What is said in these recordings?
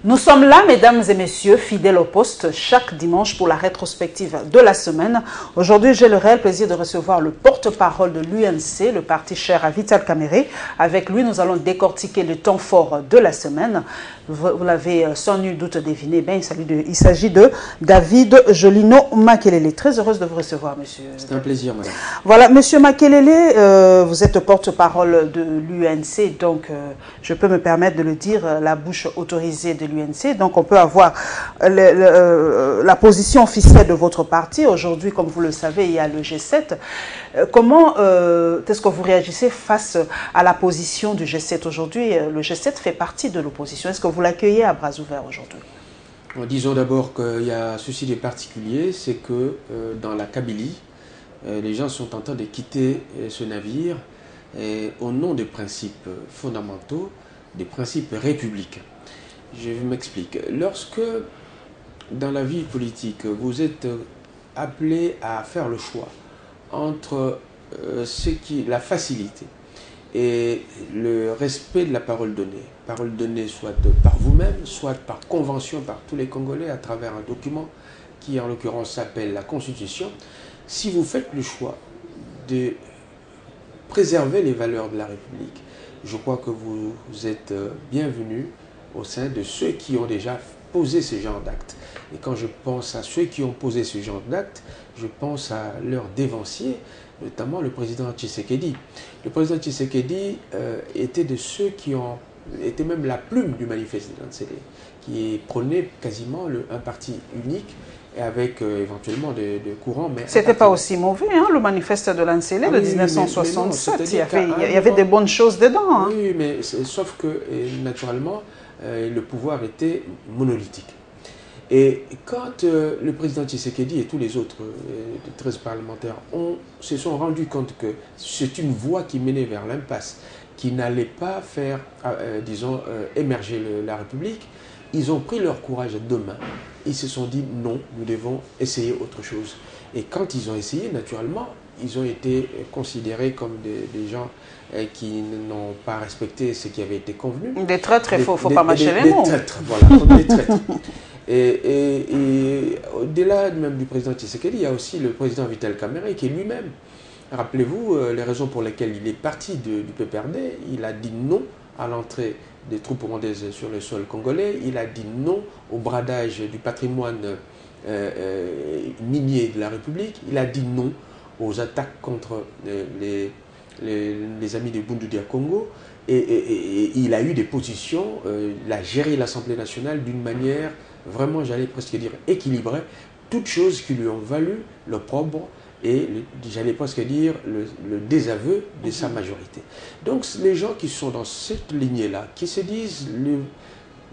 Nous sommes là, mesdames et messieurs, fidèles au poste, chaque dimanche pour la rétrospective de la semaine. Aujourd'hui, j'ai le réel plaisir de recevoir le porte-parole de l'UNC, le parti cher à Vital Kamerhe. Avec lui, nous allons décortiquer le temps fort de la semaine. Vous l'avez sans nul doute deviné, il s'agit de David Jolino Makelele. Très heureuse de vous recevoir, monsieur. C'est un plaisir, madame. Voilà, monsieur Makelele, vous êtes porte-parole de l'UNC, donc je peux me permettre de le dire, la bouche autorisée de l'UNC. Donc on peut avoir la position officielle de votre parti. Aujourd'hui, comme vous le savez, il y a le G7. Comment est-ce que vous réagissez face à la position du G7 aujourd'hui? Le G7 fait partie de l'opposition. Est-ce que vous l'accueillez à bras ouverts aujourd'hui? Disons d'abord qu'il y a ceci de particulier, c'est que dans la Kabylie, les gens sont en train de quitter ce navire au nom des principes fondamentaux, des principes républicains. Je m'explique. Lorsque, dans la vie politique, vous êtes appelé à faire le choix entre la facilité et le respect de la parole donnée soit par vous-même, soit par convention par tous les Congolais à travers un document qui en l'occurrence s'appelle la Constitution, si vous faites le choix de préserver les valeurs de la République, je crois que vous êtes bienvenus au sein de ceux qui ont déjà posé ce genre d'actes. Et quand je pense à ceux qui ont posé ce genre d'actes, je pense à leur dévancier, notamment le président Tshisekedi. Le président Tshisekedi était de ceux qui était même la plume du manifeste de l'ANCD, qui prônait quasiment un parti unique et avec éventuellement des courants. C'était pas aussi mauvais, hein, le manifeste de l'ANCD de 1967. Il y avait des bonnes choses dedans. Hein. Oui, mais sauf que naturellement, le pouvoir était monolithique. Et quand le président Tshisekedi et tous les autres 13 parlementaires se sont rendus compte que c'est une voie qui menait vers l'impasse, qui n'allait pas faire, disons, émerger la République, ils ont pris leur courage à deux mains. Ils se sont dit non, nous devons essayer autre chose. Et quand ils ont essayé, naturellement, ils ont été considérés comme des gens qui n'ont pas respecté ce qui avait été convenu. Des traîtres, il ne faut pas mâcher les mots. Des traîtres, voilà, comme des traîtres. Et au-delà même du président Tshisekedi, il y a aussi le président Vital Kamerhe qui est lui-même. Rappelez-vous les raisons pour lesquelles il est parti du PPRD. Il a dit non à l'entrée des troupes rwandaises sur le sol congolais. Il a dit non au bradage du patrimoine minier de la République. Il a dit non aux attaques contre les amis de Bundu Dia Congo. Et il a eu des positions, il a géré l'Assemblée nationale d'une manière vraiment, j'allais presque dire, équilibrée, toutes choses qui lui ont valu l'opprobre et, j'allais presque dire, le désaveu de sa majorité. Donc les gens qui sont dans cette lignée-là, qui se disent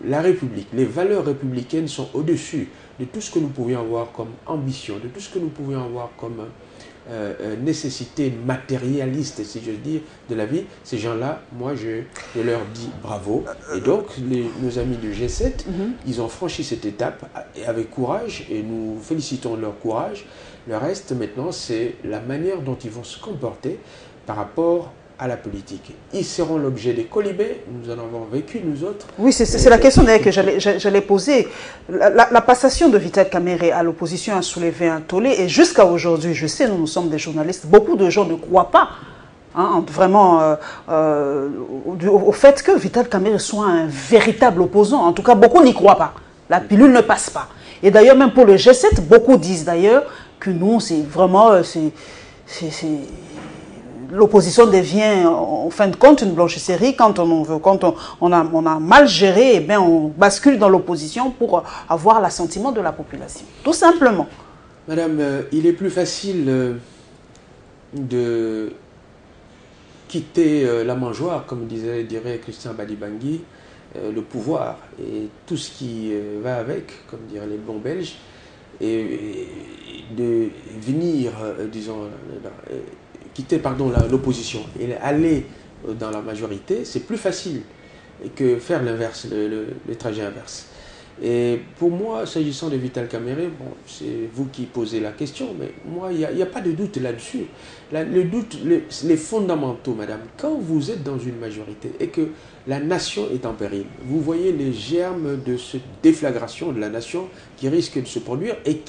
la République, les valeurs républicaines sont au-dessus de tout ce que nous pouvions avoir comme ambition, de tout ce que nous pouvions avoir comme nécessité matérialiste, si je veux dire, de la vie, ces gens-là, moi, je leur dis bravo. Et donc, nos amis du G7, ils ont franchi cette étape avec courage et nous félicitons leur courage. Le reste, maintenant, c'est la manière dont ils vont se comporter par rapport à la politique. Ils seront l'objet des colibés, nous en avons vécu, nous autres. Oui, c'est la question que j'allais poser. La passation de Vital Kamerhe à l'opposition a soulevé un tollé, et jusqu'à aujourd'hui, je sais, nous sommes des journalistes, beaucoup de gens ne croient pas vraiment au fait que Vital Kamerhe soit un véritable opposant. En tout cas, beaucoup n'y croient pas. La pilule ne passe pas. Et d'ailleurs, même pour le G7, beaucoup disent d'ailleurs que nous, c'est vraiment... l'opposition devient en fin de compte une blanchisserie quand on a mal géré, et bien on bascule dans l'opposition pour avoir l'assentiment de la population. Tout simplement. Madame, il est plus facile de quitter la mangeoire, comme dirait Christian Badibangui, le pouvoir et tout ce qui va avec, comme diraient les bons Belges, et de venir, disons, quitter l'opposition et aller dans la majorité, c'est plus facile que faire l'inverse, le trajet inverse. Et pour moi, s'agissant de Vital Kamerhe, bon, c'est vous qui posez la question, mais moi, il n'y a pas de doute là-dessus. Le doute, les fondamentaux, madame, quand vous êtes dans une majorité et que la nation est en péril, vous voyez les germes de cette déflagration de la nation qui risque de se produire et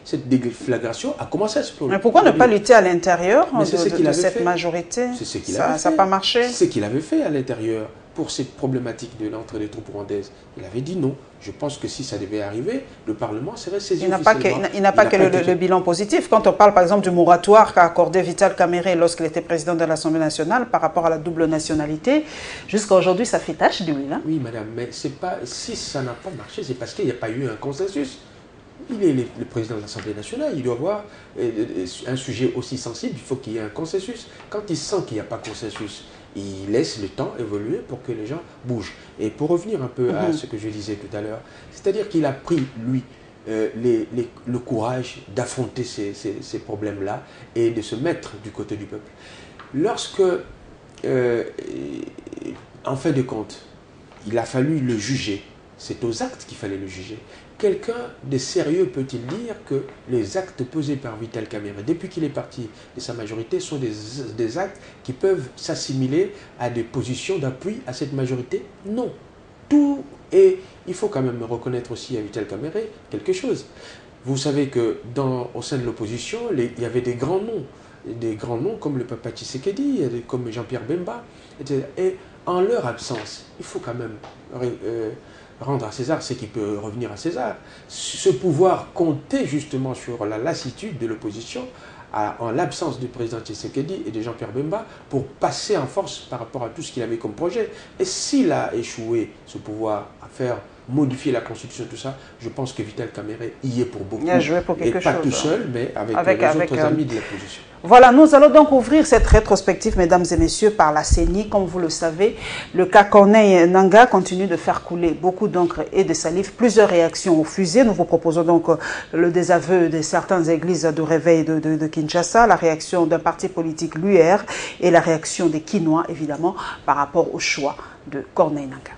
cette déflagration a commencé à se produire. Mais pourquoi ne pas lutter à l'intérieur de cette majorité? C'est ce qu'il avait fait. Ça n'a pas marché. C'est ce qu'il avait fait à l'intérieur pour cette problématique de l'entrée des troupes rwandaises. Il avait dit non. Je pense que si ça devait arriver, le Parlement serait saisi officiellement. Il n'a pas que le bilan positif. Quand on parle par exemple du moratoire qu'a accordé Vital Kamerhe lorsqu'il était président de l'Assemblée nationale par rapport à la double nationalité, jusqu'à aujourd'hui, ça fait tache d'huile. Hein? Oui, madame, mais pas, si ça n'a pas marché, c'est parce qu'il n'y a pas eu un consensus. Il est le président de l'Assemblée nationale, il doit avoir un sujet aussi sensible, il faut qu'il y ait un consensus. Quand il sent qu'il n'y a pas de consensus, il laisse le temps évoluer pour que les gens bougent. Et pour revenir un peu à ce que je disais tout à l'heure, c'est-à-dire qu'il a pris, lui, le courage d'affronter ces problèmes-là et de se mettre du côté du peuple. Lorsque, en fin de compte, il a fallu le juger, c'est aux actes qu'il fallait le juger. Quelqu'un de sérieux peut-il dire que les actes posés par Vital Kamerhe, depuis qu'il est parti de sa majorité, sont des actes qui peuvent s'assimiler à des positions d'appui à cette majorité? Non. Tout est... Il faut quand même reconnaître aussi à Vital Kamerhe quelque chose. Vous savez que au sein de l'opposition, il y avait des grands noms comme le Papa Tshisekedi, comme Jean-Pierre Bemba, etc. Et en leur absence, il faut quand même... rendre à César ce qui peut revenir à César. Ce pouvoir comptait justement sur la lassitude de l'opposition en l'absence du président Tshisekedi et de Jean-Pierre Bemba pour passer en force par rapport à tout ce qu'il avait comme projet. Et s'il a échoué ce pouvoir à faire modifier la Constitution, tout ça, je pense que Vital Kamerhe y est pour beaucoup. Il a joué pour quelque chose. Et pas tout seul, mais avec les autres amis de l'opposition. Voilà, nous allons donc ouvrir cette rétrospective, mesdames et messieurs, par la CENI. Comme vous le savez, le cas Corneille Nangaa continue de faire couler beaucoup d'encre et de salive. Plusieurs réactions ont fusé. Nous vous proposons donc le désaveu de certaines églises de réveil de Kinshasa, la réaction d'un parti politique, l'UR, et la réaction des Kinois, évidemment, par rapport au choix de Corneille Nangaa.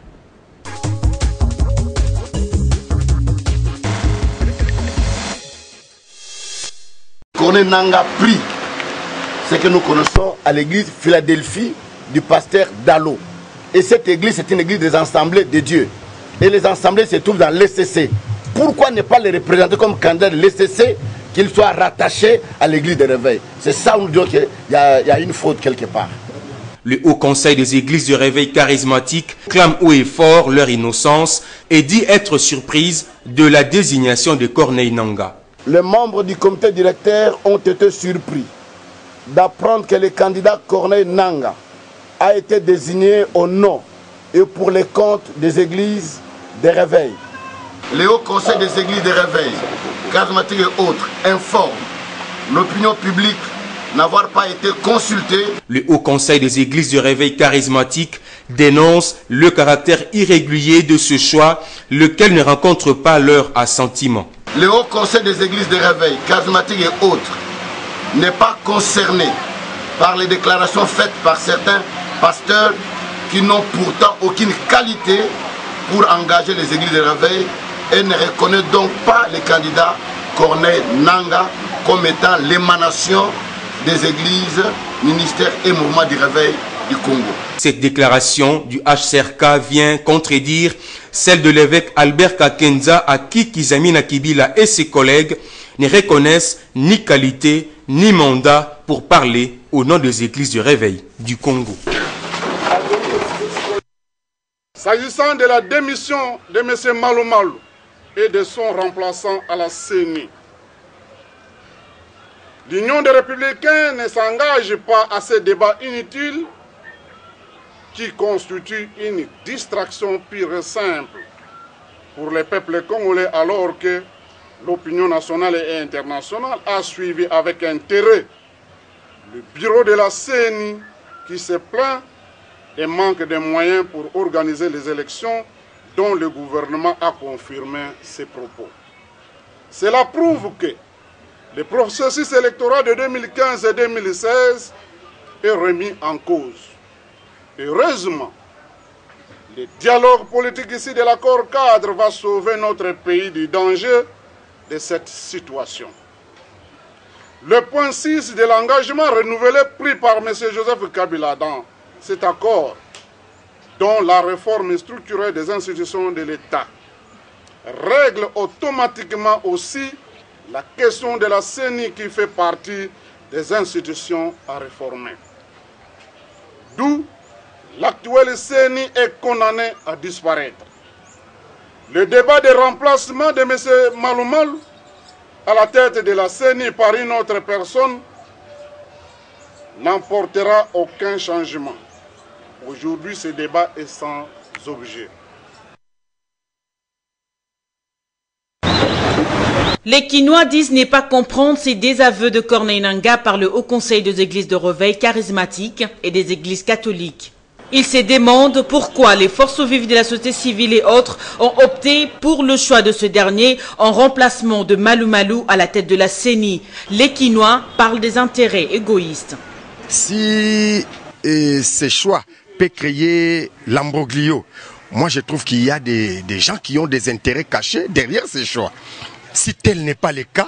Corneille Nangaa prie ce que nous connaissons à l'église Philadelphie du pasteur Dallot. Et cette église, c'est une église des assemblées de Dieu. Et les assemblées se trouvent dans l'ECC. Pourquoi ne pas les représenter comme candidat de l'ECC, qu'ils soient rattachés à l'église de réveil? C'est ça où nous disons qu'il y a une faute quelque part. Le Haut Conseil des églises de réveil charismatique clame haut et fort leur innocence et dit être surprise de la désignation de Corneille Nangaa. Les membres du comité directeur ont été surpris d'apprendre que le candidat Corneille Nangaa a été désigné au nom et pour les comptes des églises de réveil. Le Haut Conseil des églises de réveil, charismatiques et autres, informe l'opinion publique n'avoir pas été consulté. Le Haut Conseil des églises de réveil charismatique dénonce le caractère irrégulier de ce choix, lequel ne rencontre pas leur assentiment. Le Haut Conseil des églises de réveil, charismatiques et autres, n'est pas concerné par les déclarations faites par certains pasteurs qui n'ont pourtant aucune qualité pour engager les églises de réveil et ne reconnaît donc pas le candidat Corneille Nangaa comme étant l'émanation des églises, ministères et mouvements du réveil du Congo. Cette déclaration du HCRK vient contredire celle de l'évêque Albert Kakenza, à qui Kizamina Kibila et ses collègues ne reconnaissent ni qualité ni mandat pour parler au nom des églises du réveil du Congo. S'agissant de la démission de M. Malo Malo et de son remplaçant à la CENI, l'Union des Républicains ne s'engage pas à ces débats inutiles qui constituent une distraction pure et simple pour les peuples congolais, alors que l'opinion nationale et internationale a suivi avec intérêt le bureau de la CENI qui se plaint et manque de moyens pour organiser les élections dont le gouvernement a confirmé ses propos. Cela prouve que le processus électoral de 2015 et 2016 est remis en cause. Heureusement, Le dialogue politique ici de l'accord cadre va sauver notre pays du danger de cette situation. Le point 6 de l'engagement renouvelé pris par M. Joseph Kabila dans cet accord, dont la réforme structurelle des institutions de l'État, règle automatiquement aussi la question de la CENI qui fait partie des institutions à réformer. D'où l'actuelle CENI est condamnée à disparaître. Le débat de remplacement de M. Maloumal à la tête de la CENI par une autre personne n'emportera aucun changement. Aujourd'hui, ce débat est sans objet. Les Quinois disent ne pas comprendre ces désaveux de Corneille Nangaa par le Haut Conseil des églises de réveil charismatiques et des églises catholiques. Ils se demandent pourquoi les forces vives de la société civile et autres ont opté pour le choix de ce dernier en remplacement de Malou Malou à la tête de la CENI. Les Quinois parlent des intérêts égoïstes. Si ces choix peuvent créer l'ambroglio, moi je trouve qu'il y a des gens qui ont des intérêts cachés derrière ces choix. Si tel n'est pas le cas,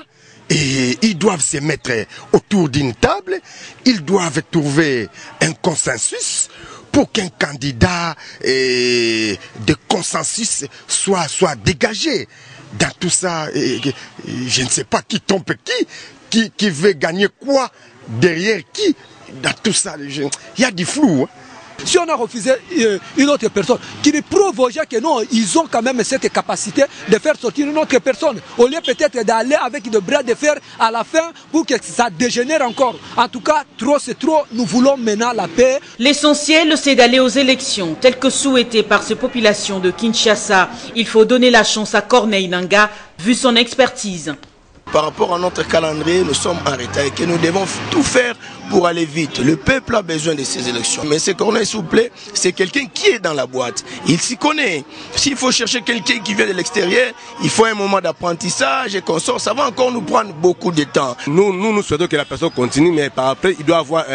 et ils doivent se mettre autour d'une table, ils doivent trouver un consensus pour qu'un candidat de consensus soit dégagé. Dans tout ça, je ne sais pas qui trompe qui veut gagner quoi, derrière qui, dans tout ça, il y a du flou. Hein. Si on a refusé une autre personne, qui nous prouve aux gens que non, ils ont quand même cette capacité de faire sortir une autre personne, au lieu peut-être d'aller avec de bras de fer à la fin pour que ça dégénère encore. En tout cas, trop c'est trop, nous voulons maintenant la paix. L'essentiel, c'est d'aller aux élections, telles que souhaitées par ces populations de Kinshasa. Il faut donner la chance à Corneille Nangaa, vu son expertise. Par rapport à notre calendrier, nous sommes en retard et que nous devons tout faire pour aller vite. Le peuple a besoin de ces élections. Mais ce Corneille, s'il vous plaît, c'est quelqu'un qui est dans la boîte. Il s'y connaît. S'il faut chercher quelqu'un qui vient de l'extérieur, il faut un moment d'apprentissage et qu'on sort. Ça va encore nous prendre beaucoup de temps. Nous souhaitons que la personne continue, mais par après, il doit y avoir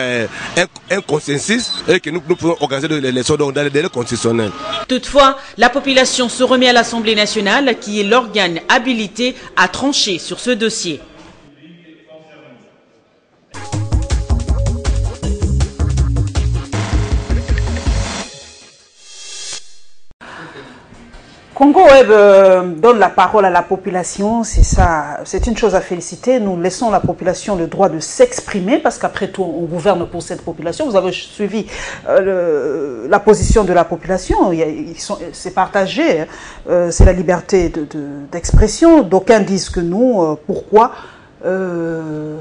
un consensus et que nous pouvons organiser les élections dans les délais constitutionnels. Toutefois, la population se remet à l'Assemblée nationale, qui est l'organe habilité à trancher sur ce dossier. Congo Web donne la parole à la population, c'est ça, c'est une chose à féliciter. Nous laissons la population le droit de s'exprimer parce qu'après tout, on gouverne pour cette population. Vous avez suivi la position de la population, c'est partagé, c'est la liberté d'expression. D'aucuns disent que nous, pourquoi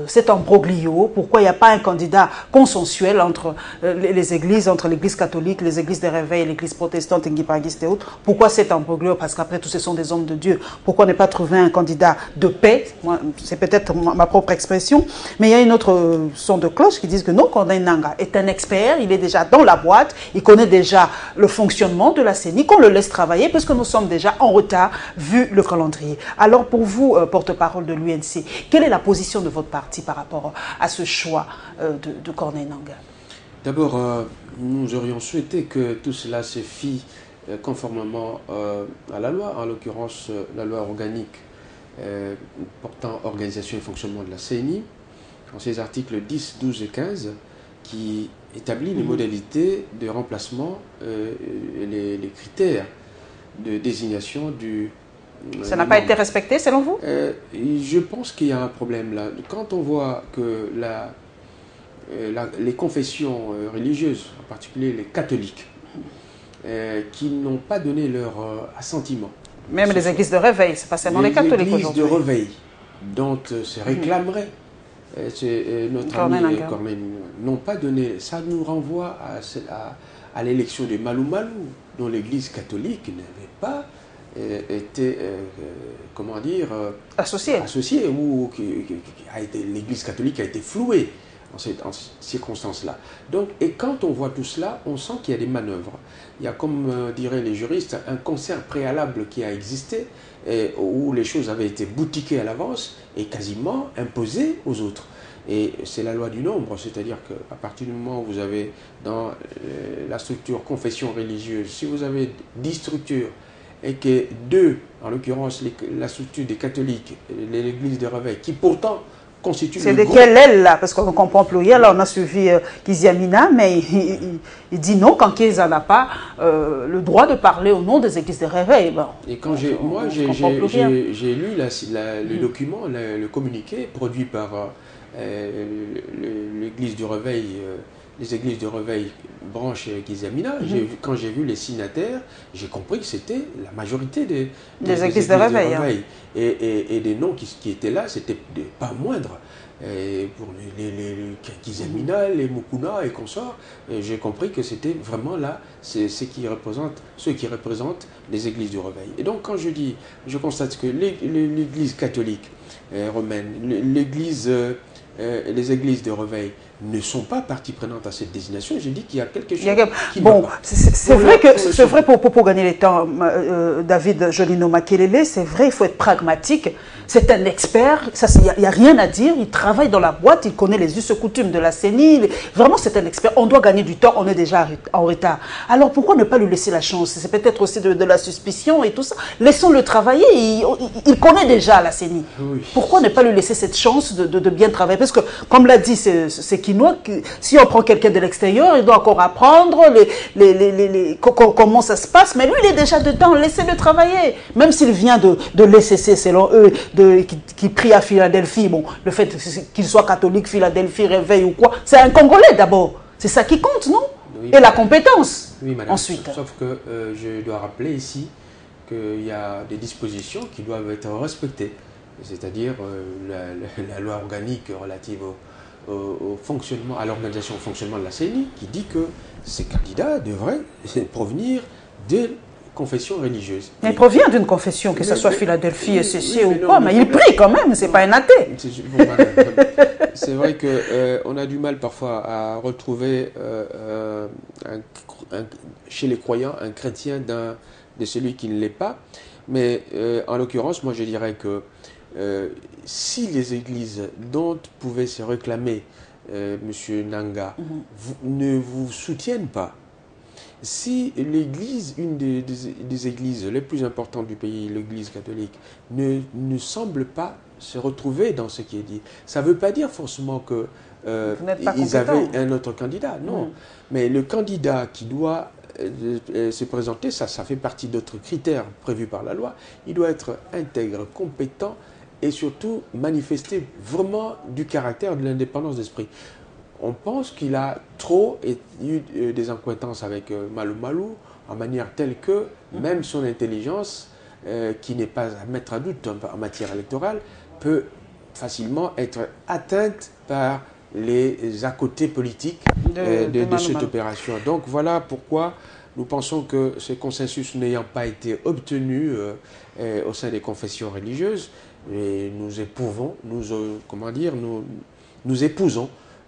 cet imbroglio, pourquoi il n'y a pas un candidat consensuel entre les églises, entre l'église catholique, les églises de réveil, l'église protestante, et autres. Pourquoi cet imbroglio? Parce qu'après tout, ce sont des hommes de Dieu. Pourquoi ne pas trouver un candidat de paix? C'est peut-être ma propre expression, mais il y a une autre son de cloche qui dit que non, Corneille Nangaa est un expert, il est déjà dans la boîte, il connaît déjà le fonctionnement de la CENI, qu'on le laisse travailler, parce que nous sommes déjà en retard vu le calendrier. Alors pour vous, porte-parole de l'UNC, quelle est la position de votre parti par rapport à ce choix de Corneille Nangaa? D'abord, nous aurions souhaité que tout cela se fît conformément à la loi, en l'occurrence la loi organique portant organisation et fonctionnement de la CENI, en ses articles 10, 12 et 15, qui établit les modalités de remplacement et les critères de désignation du... Ça n'a pas été respecté selon vous? Je pense qu'il y a un problème là. Quand on voit que les confessions religieuses, en particulier les catholiques, qui n'ont pas donné leur assentiment. Même les églises de réveil, c'est pas seulement les catholiques aujourd'hui. Les églises de réveil, dont se réclamerait notre ami Corneille, n'ont pas donné. Ça nous renvoie à l'élection de Malou Malou, dont l'église catholique n'avait pas été, comment dire, associée, ou l'église catholique a été flouée en ces circonstances-là. Donc, et quand on voit tout cela, on sent qu'il y a des manœuvres. Il y a, comme diraient les juristes, un concert préalable qui a existé, où les choses avaient été boutiquées à l'avance et quasiment imposées aux autres. Et c'est la loi du nombre, c'est-à-dire qu'à partir du moment où vous avez dans la structure confession religieuse, si vous avez 10 structures et que 2, en l'occurrence la structure des catholiques, l'église de Réveil, qui pourtant constitue c'est de quelle aile là? Parce qu'on ne comprend plus rien. Là, on a suivi Kiziamina, mais il dit non quand qu'ils n'en a pas le droit de parler au nom des églises de Réveil. Bon, et quand j'ai lu le document, le communiqué produit par l'église du Réveil, les églises de Réveil branche Kiziamina, quand j'ai vu les signataires, j'ai compris que c'était la majorité des églises de Réveil. Hein. Et des noms qui étaient là, c'était pas moindres. Et pour les Kiziamina, les Mukuna et consorts, j'ai compris que c'était vraiment là, c'est ceux qui représentent les églises du Réveil. Et donc quand je constate que l'église catholique romaine, les églises de Réveil ne sont pas partie prenante à cette désignation, je dis qu'il y a quelque chose qui ne va pas. C'est vrai pour gagner le temps, David Jolino Makelele, c'est vrai, il faut être pragmatique. C'est un expert, il n'y a rien à dire, il travaille dans la boîte, il connaît les us et coutumes de la CENI, vraiment c'est un expert, on doit gagner du temps, on est déjà en retard. Alors pourquoi ne pas lui laisser la chance? C'est peut-être aussi de la suspicion et tout ça. Laissons-le travailler, il connaît déjà la CENI. Oui. Pourquoi ne pas lui laisser cette chance de bien travailler? Parce que, comme l'a dit c'est Kinois, si on prend quelqu'un de l'extérieur, il doit encore apprendre comment ça se passe, mais lui il est déjà dedans, laissez-le travailler. Même s'il vient de l'ECC selon eux, qui prie à Philadelphie, bon, le fait qu'il soit catholique, Philadelphie, Réveil ou quoi, c'est un Congolais d'abord. C'est ça qui compte, non? Oui, et la compétence, oui, madame, ensuite. Sauf que je dois rappeler ici qu'il y a des dispositions qui doivent être respectées. C'est-à-dire la loi organique relative au fonctionnement, à l'organisation et au fonctionnement de la CENI, qui dit que ces candidats devraient provenir de confession religieuse. Mais il provient d'une confession, que ce soit Philadelphie, SCC ou quoi, mais il prie quand même, c'est pas un athée. C'est vrai qu'on a du mal parfois à retrouver chez les croyants un chrétien de celui qui ne l'est pas, mais en l'occurrence, moi je dirais que si les églises dont pouvait se réclamer M. Nanga ne vous soutiennent pas, si l'église, une des églises les plus importantes du pays, l'église catholique, ne semble pas se retrouver dans ce qui est dit, ça ne veut pas dire forcément qu'ils avaient un autre candidat, non. Mais le candidat qui doit se présenter, ça fait partie d'autres critères prévus par la loi, il doit être intègre, compétent et surtout manifester vraiment du caractère, de l'indépendance d'esprit. On pense qu'il a trop eu des accointances avec Malou Malou, en manière telle que même son intelligence, qui n'est pas à mettre à doute en matière électorale, peut facilement être atteinte par les à-côtés politiques de cette opération. Donc voilà pourquoi nous pensons que ce consensus n'ayant pas été obtenu au sein des confessions religieuses, et nous épousons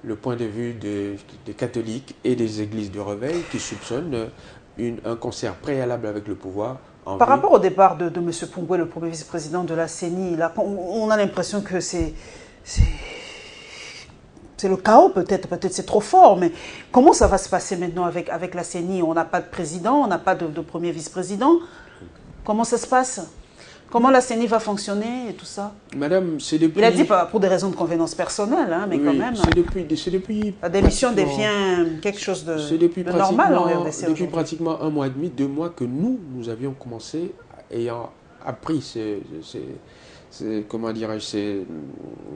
le point de vue des catholiques et des églises du Réveil qui soupçonnent un concert préalable avec le pouvoir. Par rapport au départ de M. Pungwe, le premier vice-président de la CENI, là, on a l'impression que c'est le chaos, peut-être c'est trop fort, mais comment ça va se passer maintenant avec la CENI? On n'a pas de président, on n'a pas de premier vice-président. Comment ça se passe? Comment la CENI va fonctionner et tout ça? Madame, c'est depuis... Il a dit pour des raisons de convenance personnelle, hein, mais oui, quand même... C'est depuis la démission devient quelque chose de normal en RDC. Depuis pratiquement 1 mois et demi, 2 mois que nous avions commencé, ayant appris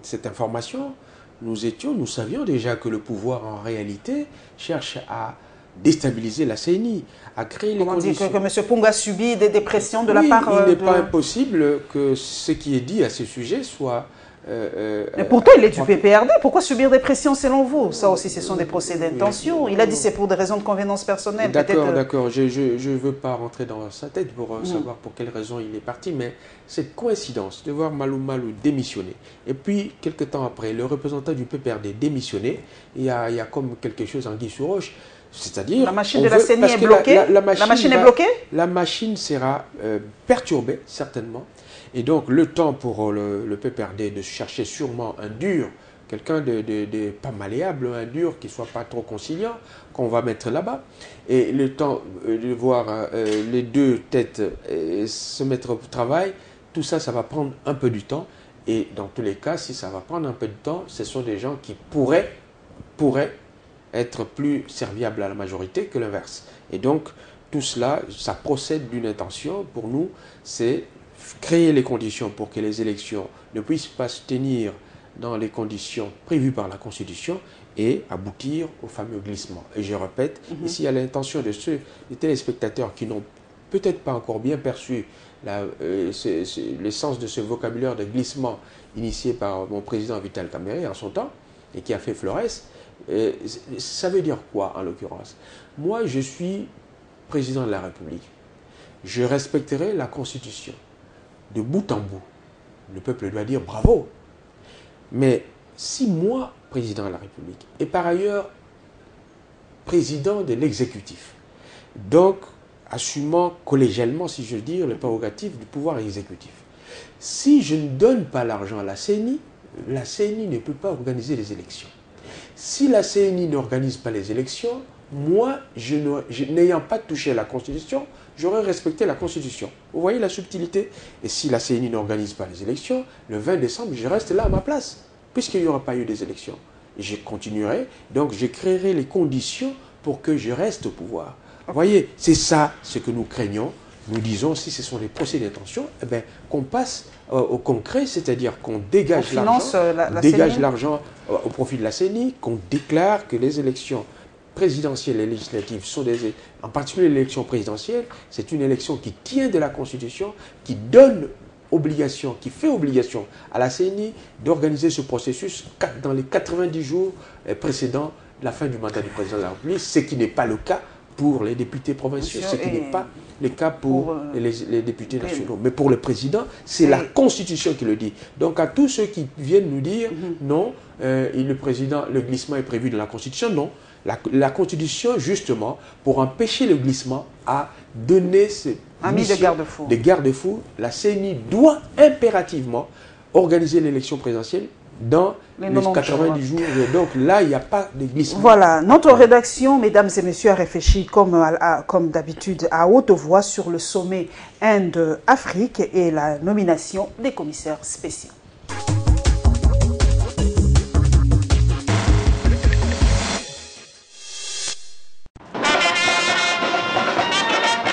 cette information, nous savions déjà que le pouvoir en réalité cherche à déstabiliser la CENI, à créer les conditions. Comment dire que M. Pungwe a subi des pressions de la part... il n'est pas impossible que ce qui est dit à ce sujet soit... mais pourtant, il est du PPRD. Pourquoi subir des pressions selon vous? Ça aussi, ce sont des procès d'intention. Il a dit c'est pour des raisons de convenance personnelle. D'accord. Je ne veux pas rentrer dans sa tête pour savoir pour quelles raisons il est parti, mais cette coïncidence de voir Malou Malou démissionner, et puis, quelque temps après, le représentant du PPRD démissionner, il y a comme quelque chose en guise sous roche. C'est-à-dire... La machine de la CENI est bloquée? La machine est bloquée? La machine sera perturbée, certainement. Et donc, le temps pour le PPRD de chercher sûrement un dur quelqu'un de pas malléable, un dur, qui ne soit pas trop conciliant, qu'on va mettre là-bas. Et le temps de voir les deux têtes se mettre au travail, tout ça, ça va prendre un peu du temps. Et dans tous les cas, si ça va prendre un peu de temps, ce sont des gens qui pourraient être plus serviables à la majorité que l'inverse. Et donc, tout cela, ça procède d'une intention. Pour nous, c'est créer les conditions pour que les élections ne puissent pas se tenir dans les conditions prévues par la Constitution et aboutir au fameux glissement. Et je répète, ici, il y a l'intention de ceux, des téléspectateurs qui n'ont peut-être pas encore bien perçu l'essence de ce vocabulaire de glissement initié par mon président Vital Kamerhe en son temps et qui a fait Flores. Ça veut dire quoi en l'occurrence? Moi, je suis président de la République. Je respecterai la Constitution de bout en bout. Le peuple doit dire bravo. Mais si moi, président de la République, et par ailleurs président de l'exécutif, donc assumant collégialement, si je veux dire, les prérogatives du pouvoir exécutif, si je ne donne pas l'argent à la CENI ne peut pas organiser les élections. Si la CENI n'organise pas les élections, moi, n'ayant pas touché à la Constitution, j'aurais respecté la Constitution. Vous voyez la subtilité? Et si la CENI n'organise pas les élections, le 20 décembre, je reste là à ma place, puisqu'il n'y aura pas eu des élections. Et je continuerai, donc je créerai les conditions pour que je reste au pouvoir. Vous voyez, c'est ça ce que nous craignons. Nous disons, si ce sont des procès d'intention, eh bien, qu'on passe au concret, c'est-à-dire qu'on dégage l'argent au profit de la CENI, qu'on déclare que les élections présidentielles et législatives sont en particulier l'élection présidentielle, c'est une élection qui tient de la Constitution, qui donne obligation, qui fait obligation à la CENI d'organiser ce processus dans les 90 jours précédant la fin du mandat du président de la République, ce qui n'est pas le cas pour les députés provinciaux, ce qui n'est pas le cas pour les députés nationaux. Mais pour le président, c'est la Constitution qui le dit. Donc à tous ceux qui viennent nous dire non, le glissement est prévu dans la Constitution, non. La Constitution, justement, pour empêcher le glissement, a donné des garde-fous. La CENI doit impérativement organiser l'élection présidentielle dans les 90 jours. Donc là, il n'y a pas de glissement. Voilà, notre rédaction, mesdames et messieurs, a réfléchi comme d'habitude à haute voix sur le sommet Inde-Afrique et la nomination des commissaires spéciaux.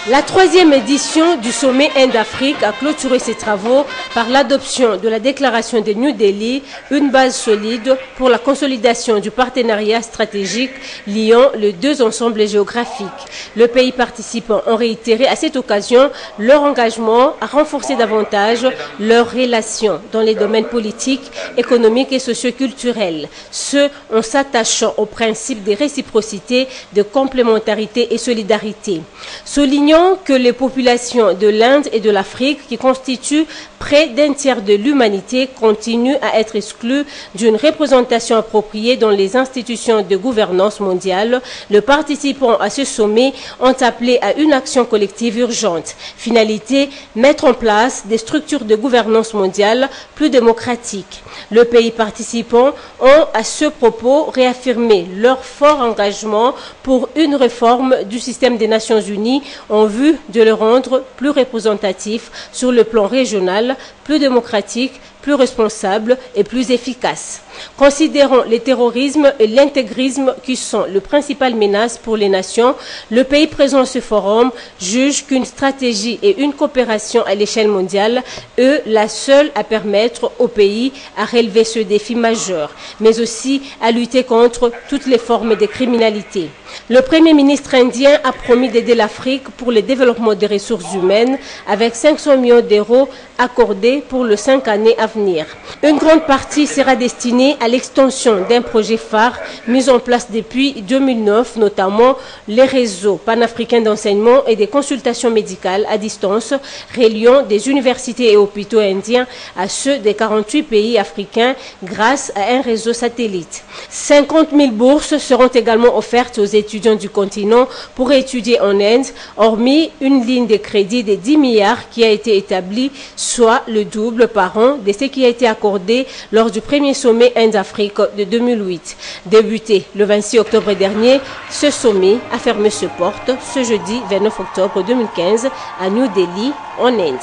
La 3e édition du sommet Inde-Afrique a clôturé ses travaux par l'adoption de la déclaration de New Delhi, une base solide pour la consolidation du partenariat stratégique liant les deux ensembles géographiques. Le pays participant ont réitéré à cette occasion leur engagement à renforcer davantage leurs relations dans les domaines politiques, économiques et socioculturels, ce en s'attachant au principe de réciprocité, de complémentarité et solidarité. Soulignant que les populations de l'Inde et de l'Afrique, qui constituent près d'un tiers de l'humanité, continuent à être exclues d'une représentation appropriée dans les institutions de gouvernance mondiale, les participants à ce sommet ont appelé à une action collective urgente. Finalité, mettre en place des structures de gouvernance mondiale plus démocratiques. Les pays participants ont à ce propos réaffirmé leur fort engagement pour une réforme du système des Nations Unies en vue de le rendre plus représentatif sur le plan régional, plus démocratique, plus responsable et plus efficace. Considérant le terrorisme et l'intégrisme qui sont les principales menaces pour les nations, le pays présent à ce forum juge qu'une stratégie et une coopération à l'échelle mondiale est la seule à permettre au pays à relever ce défi majeur, mais aussi à lutter contre toutes les formes de criminalité. Le Premier ministre indien a promis d'aider l'Afrique pour le développement des ressources humaines avec 500 millions d'euros accordés pour les 5 années à venir. Une grande partie sera destinée à l'extension d'un projet phare mis en place depuis 2009, notamment les réseaux panafricains d'enseignement et des consultations médicales à distance, reliant des universités et hôpitaux indiens à ceux des 48 pays africains grâce à un réseau satellite. 50 000 bourses seront également offertes aux étudiants du continent pour étudier en Inde, hormis une ligne de crédit de 10 milliards qui a été établie, soit le double par an de ce ce qui a été accordé lors du premier sommet Inde-Afrique de 2008. Débuté le 26 octobre dernier, ce sommet a fermé ses portes ce jeudi 29 octobre 2015 à New Delhi, en Inde.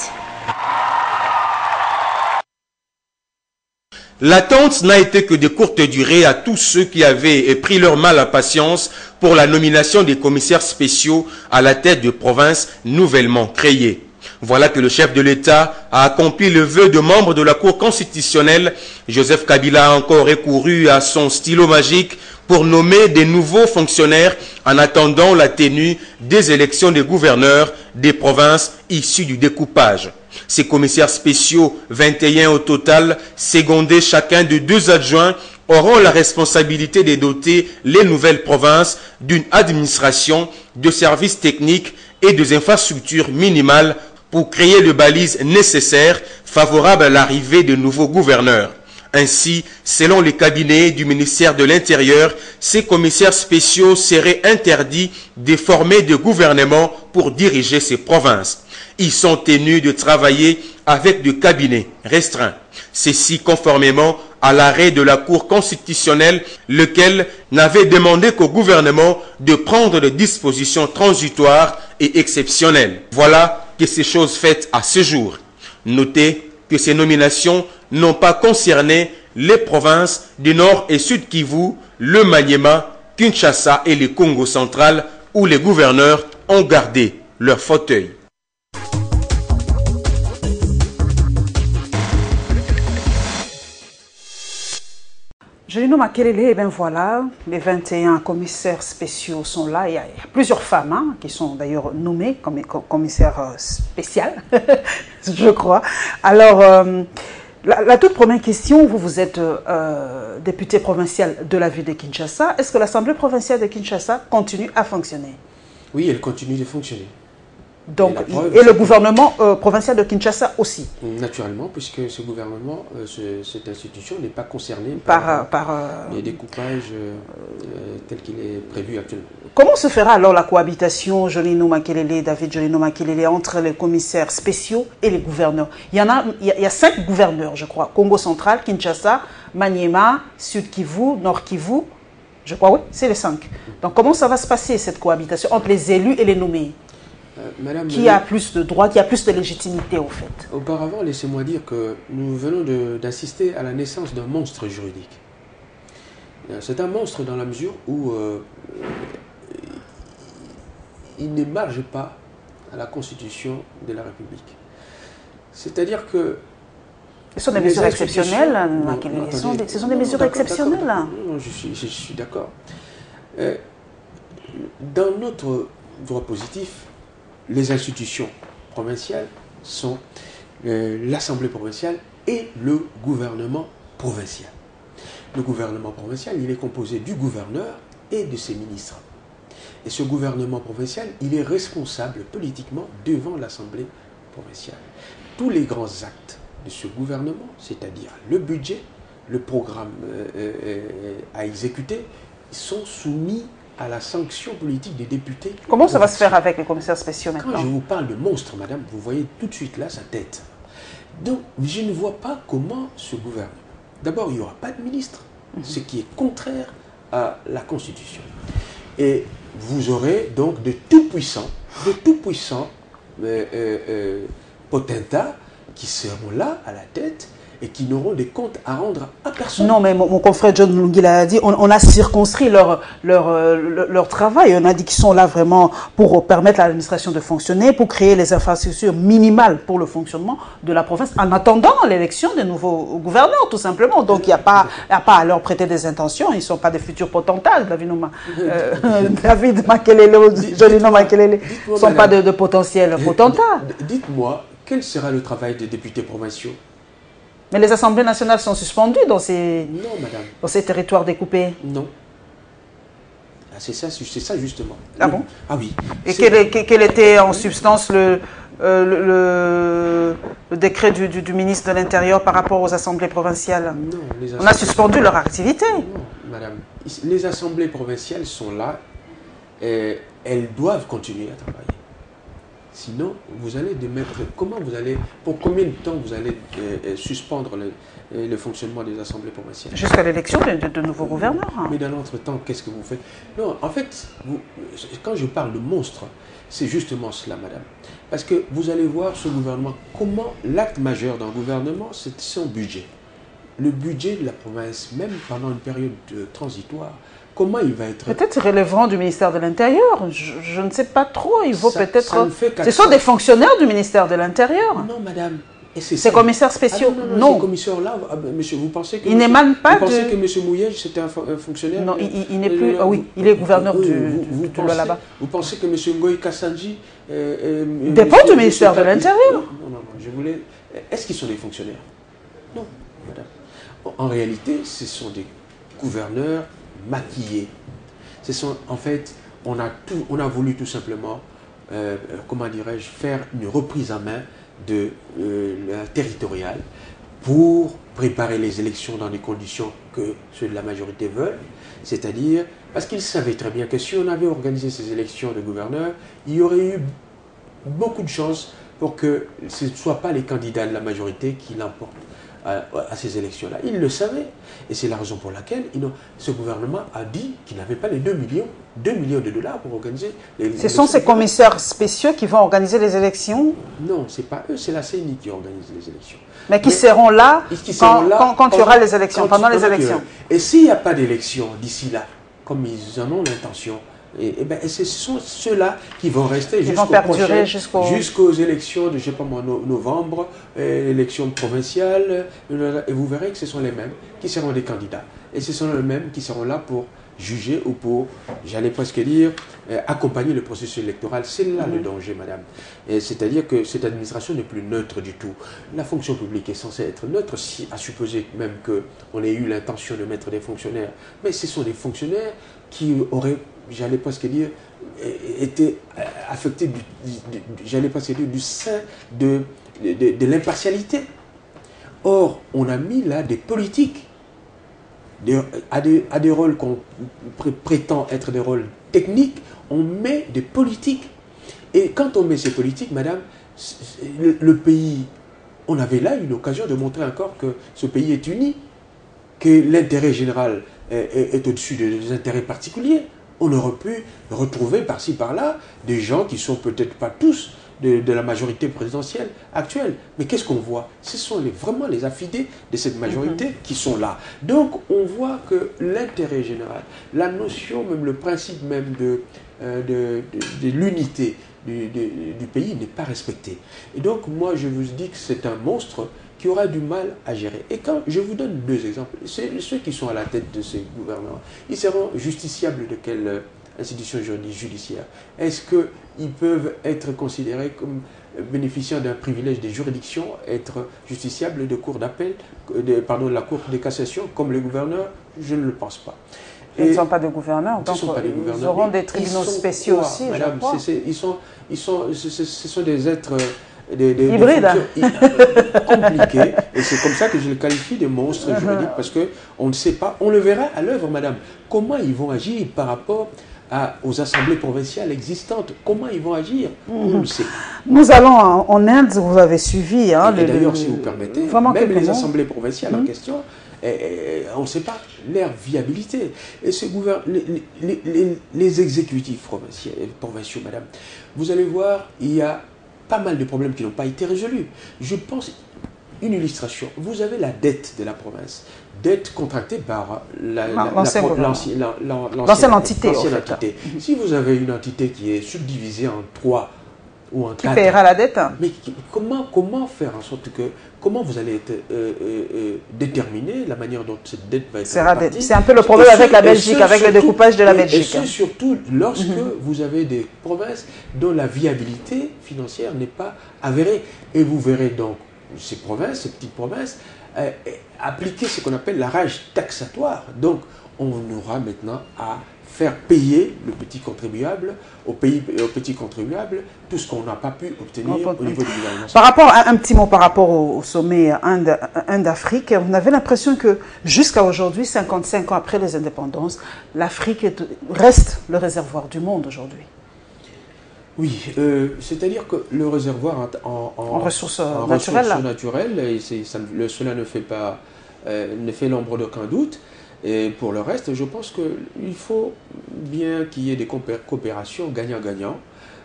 L'attente n'a été que de courte durée à tous ceux qui avaient pris leur mal à patience pour la nomination des commissaires spéciaux à la tête de provinces nouvellement créées. Voilà que le chef de l'État a accompli le vœu de membre de la Cour constitutionnelle. Joseph Kabila a encore recouru à son stylo magique pour nommer des nouveaux fonctionnaires en attendant la tenue des élections des gouverneurs des provinces issues du découpage. Ces commissaires spéciaux, 21 au total, secondés chacun de 2 adjoints, auront la responsabilité de doter les nouvelles provinces d'une administration, de services techniques et des infrastructures minimales pour créer les balises nécessaires favorables à l'arrivée de nouveaux gouverneurs. Ainsi, selon les cabinets du ministère de l'Intérieur, ces commissaires spéciaux seraient interdits de former de gouvernement pour diriger ces provinces. Ils sont tenus de travailler avec des cabinets restreints. Ceci conformément à l'arrêt de la Cour constitutionnelle, lequel n'avait demandé qu'au gouvernement de prendre des dispositions transitoires et exceptionnelles. Voilà que ces choses faites à ce jour. Notez que ces nominations n'ont pas concerné les provinces du Nord et Sud Kivu, le Maniema, Kinshasa et le Congo central, où les gouverneurs ont gardé leur fauteuil. Jolino Makelele, eh bien voilà, les 21 commissaires spéciaux sont là. Il y a plusieurs femmes qui sont d'ailleurs nommées comme commissaires spéciales, je crois. Alors, la toute première question, vous êtes député provincial de la ville de Kinshasa. Est-ce que l'Assemblée provinciale de Kinshasa continue à fonctionner? Oui, elle continue de fonctionner. Donc, et le gouvernement provincial de Kinshasa aussi? Naturellement, puisque ce gouvernement, cette institution n'est pas concernée par les découpages tels qu'il est prévu actuellement. Comment se fera alors la cohabitation Jolino Makelele, David Jolino Makelele, entre les commissaires spéciaux et les gouverneurs? Il y a 5 gouverneurs, je crois. Congo central, Kinshasa, Maniema, Sud Kivu, Nord Kivu. Je crois, oui, c'est les 5. Donc comment ça va se passer, cette cohabitation entre les élus et les nommés? Madame, qui a plus de droits, qui a plus de légitimité au fait? Auparavant, laissez-moi dire que nous venons d'assister à la naissance d'un monstre juridique. C'est un monstre dans la mesure où il ne marche pas à la Constitution de la République. C'est-à-dire que... Ce sont des mesures exceptionnelles. Ce sont des mesures exceptionnelles. Non, je suis d'accord. Dans notre droit positif, les institutions provinciales sont l'Assemblée provinciale et le gouvernement provincial. Le gouvernement provincial, il est composé du gouverneur et de ses ministres. Et ce gouvernement provincial, il est responsable politiquement devant l'Assemblée provinciale. Tous les grands actes de ce gouvernement, c'est-à-dire le budget, le programme à exécuter, sont soumis à la sanction politique des députés. Comment ça va se faire avec les commissaires spéciaux maintenant? Quand je vous parle de monstre, madame, vous voyez tout de suite là sa tête. Donc, je ne vois pas comment ce gouvernement... D'abord, il n'y aura pas de ministre, ce qui est contraire à la Constitution. Et vous aurez donc de tout puissants potentats qui seront là à la tête et qui n'auront des comptes à rendre à personne. Non, mais mon confrère John Lungila a dit, on a circonscrit leur travail. On a dit qu'ils sont là vraiment pour permettre à l'administration de fonctionner, pour créer les infrastructures minimales pour le fonctionnement de la province, en attendant l'élection des nouveaux gouverneurs, tout simplement. Donc, il n'y a pas à leur prêter des intentions. Ils ne sont pas des futurs potentats, David Makelele, Jolino Makelele, ne sont pas de potentiels potentats. Dites-moi, quel sera le travail des députés provinciaux? Mais les assemblées nationales sont suspendues dans ces territoires découpés. Non. Ah, c'est ça justement. Ah bon? Ah oui. Et quel était en substance le décret du ministre de l'Intérieur par rapport aux assemblées provinciales? Non. On a suspendu leur activité. Non, madame. Les assemblées provinciales sont là et elles doivent continuer à travailler. Sinon, vous allez démettre. Comment vous allez, pour combien de temps vous allez suspendre le fonctionnement des assemblées provinciales? Jusqu'à l'élection de nouveaux gouverneurs. Mais dans l'entretemps, qu'est-ce que vous faites? Non, en fait, quand je parle de monstre, c'est justement cela, madame. Parce que vous allez voir ce gouvernement, comment l'acte majeur d'un gouvernement, c'est son budget. Le budget de la province, même pendant une période transitoire, comment il va être... Peut-être relèveront du ministère de l'Intérieur. Je ne sais pas trop. Il vaut peut-être... Ce sont des fonctionnaires du ministère de l'Intérieur. Non, madame. Ces commissaires spéciaux. Non. Ces commissaires-là, monsieur, vous pensez que... Il n'émane pas de... Vous pensez que monsieur Mouyej, c'était un fonctionnaire? Non, il n'est plus... Ah oui, il est gouverneur de là-bas. Vous pensez que monsieur Ngoï Kassanji... dépend du ministère de l'Intérieur. Non, je voulais... Est-ce qu'ils sont des fonctionnaires? Non, madame. En réalité, ce sont des gouverneurs maquillés. Ce sont, en fait, on a voulu tout simplement, comment dirais-je, faire une reprise en main de la territoriale pour préparer les élections dans les conditions que ceux de la majorité veulent, c'est-à-dire parce qu'ils savaient très bien que si on avait organisé ces élections de gouverneurs, il y aurait eu beaucoup de chances pour que ce ne soient pas les candidats de la majorité qui l'emportent à ces élections-là. Ils le savaient. Et c'est la raison pour laquelle ce gouvernement a dit qu'il n'avait pas les 2 millions de dollars pour organiser les élections. Ce sont ces commissaires spéciaux qui vont organiser les élections? Non, ce n'est pas eux, c'est la CENI qui organise les élections. Mais qui seront là quand il y aura les élections, pendant les élections. Et s'il n'y a pas d'élections d'ici là, comme ils en ont l'intention, ce sont ceux-là qui vont rester jusqu'aux élections de, je sais pas moi, novembre, élections provinciales, et vous verrez que ce sont les mêmes qui seront des candidats. Et ce sont les mêmes qui seront là pour juger ou pour, j'allais presque dire, accompagner le processus électoral. C'est là le danger, madame. C'est-à-dire que cette administration n'est plus neutre du tout. La fonction publique est censée être neutre, à supposer même qu'on ait eu l'intention de mettre des fonctionnaires. Mais ce sont des fonctionnaires qui auraient, j'allais presque dire, été affectés j'allais presque dire, du sein de l'impartialité. Or, on a mis là des politiques à des rôles qu'on prétend être des rôles techniques, on met des politiques. Et quand on met ces politiques, madame, le pays, on avait là une occasion de montrer encore que ce pays est uni, que l'intérêt général est au-dessus des intérêts particuliers. On aurait pu retrouver par-ci par-là des gens qui sont peut-être pas tous de la majorité présidentielle actuelle. Mais qu'est-ce qu'on voit? Ce sont vraiment les affidés de cette majorité qui sont là. Donc on voit que l'intérêt général, la notion, même le principe même de l'unité du pays n'est pas respecté. Et donc moi je vous dis que c'est un monstre qui aura du mal à gérer. Et quand je vous donne 2 exemples, ceux qui sont à la tête de ces gouvernements, ils seront justiciables de quelle institution judiciaire? Est-ce qu'ils peuvent être considérés comme bénéficiant d'un privilège de juridiction, être justiciables de cour d'appel, de la cour de cassation, comme les gouverneurs? Je ne le pense pas. Ils ne sont pas des gouverneurs, donc ils auront des tribunaux spéciaux aussi, madame, je crois. Ce sont des êtres... hybrides, compliqués, et c'est comme ça que je le qualifie de monstres juridiques, parce qu'on ne sait pas, on le verra à l'œuvre, madame, comment ils vont agir par rapport aux assemblées provinciales existantes, comment ils vont agir, on le sait. Nous allons en Inde, vous avez suivi. Et d'ailleurs, si vous permettez, même les assemblées provinciales en question, on ne sait pas leur viabilité. Et les exécutifs provinciaux, madame, vous allez voir, il y a pas mal de problèmes qui n'ont pas été résolus. Je pense, une illustration, vous avez la dette de la province, dette contractée par l'ancienne entité. Si vous avez une entité qui est subdivisée en 3 ou en 4... Qui paiera la dette? Mais comment faire en sorte que... Comment vous allez déterminer la manière dont cette dette va être répartie? C'est un peu le problème avec la Belgique, avec le découpage de la Belgique. Et ce, surtout lorsque vous avez des provinces dont la viabilité financière n'est pas avérée. Et vous verrez donc ces provinces, ces petites provinces, appliquer ce qu'on appelle la rage taxatoire. Donc, on aura maintenant à faire payer le petit contribuable, au petit contribuable, tout ce qu'on n'a pas pu obtenir au niveau du gouvernement. Par rapport à un petit mot par rapport au sommet Inde-Afrique, on avait l'impression que jusqu'à aujourd'hui, 55 ans après les indépendances, l'Afrique reste le réservoir du monde aujourd'hui. Oui, c'est-à-dire que le réservoir en ressources naturelles, et cela ne fait l'ombre d'aucun doute. Et pour le reste, je pense qu'il faut bien qu'il y ait des coopérations gagnant-gagnant.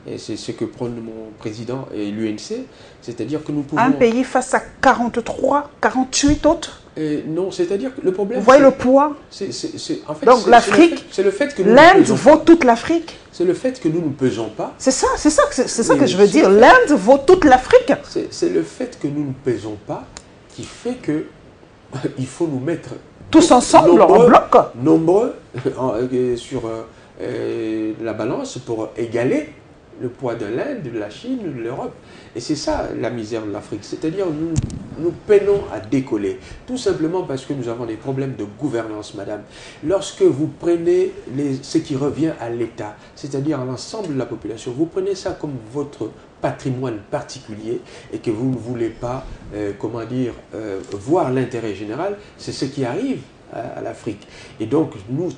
Et c'est ce que prône mon président et l'UNC, c'est-à-dire que nous pouvons... Un pays face à 43, 48 autres. Non, c'est-à-dire que le problème... Vous voyez le poids? En fait, donc l'Afrique, c'est le fait que l'Inde vaut toute l'Afrique. C'est le fait que nous ne pesons pas. C'est ça que je veux dire. L'Inde vaut toute l'Afrique. C'est le fait que nous ne pesons pas qui fait que il faut nous mettre... tous ensemble, en bloc. Nombreux sur la balance pour égaler le poids de l'Inde, de la Chine, de l'Europe. Et c'est ça la misère de l'Afrique. C'est-à-dire nous peinons à décoller. Tout simplement parce que nous avons des problèmes de gouvernance, madame. Lorsque vous prenez ce qui revient à l'État, c'est-à-dire à l'ensemble de la population, vous prenez ça comme votre patrimoine particulier et que vous ne voulez pas, voir l'intérêt général, c'est ce qui arrive à l'Afrique. Et donc,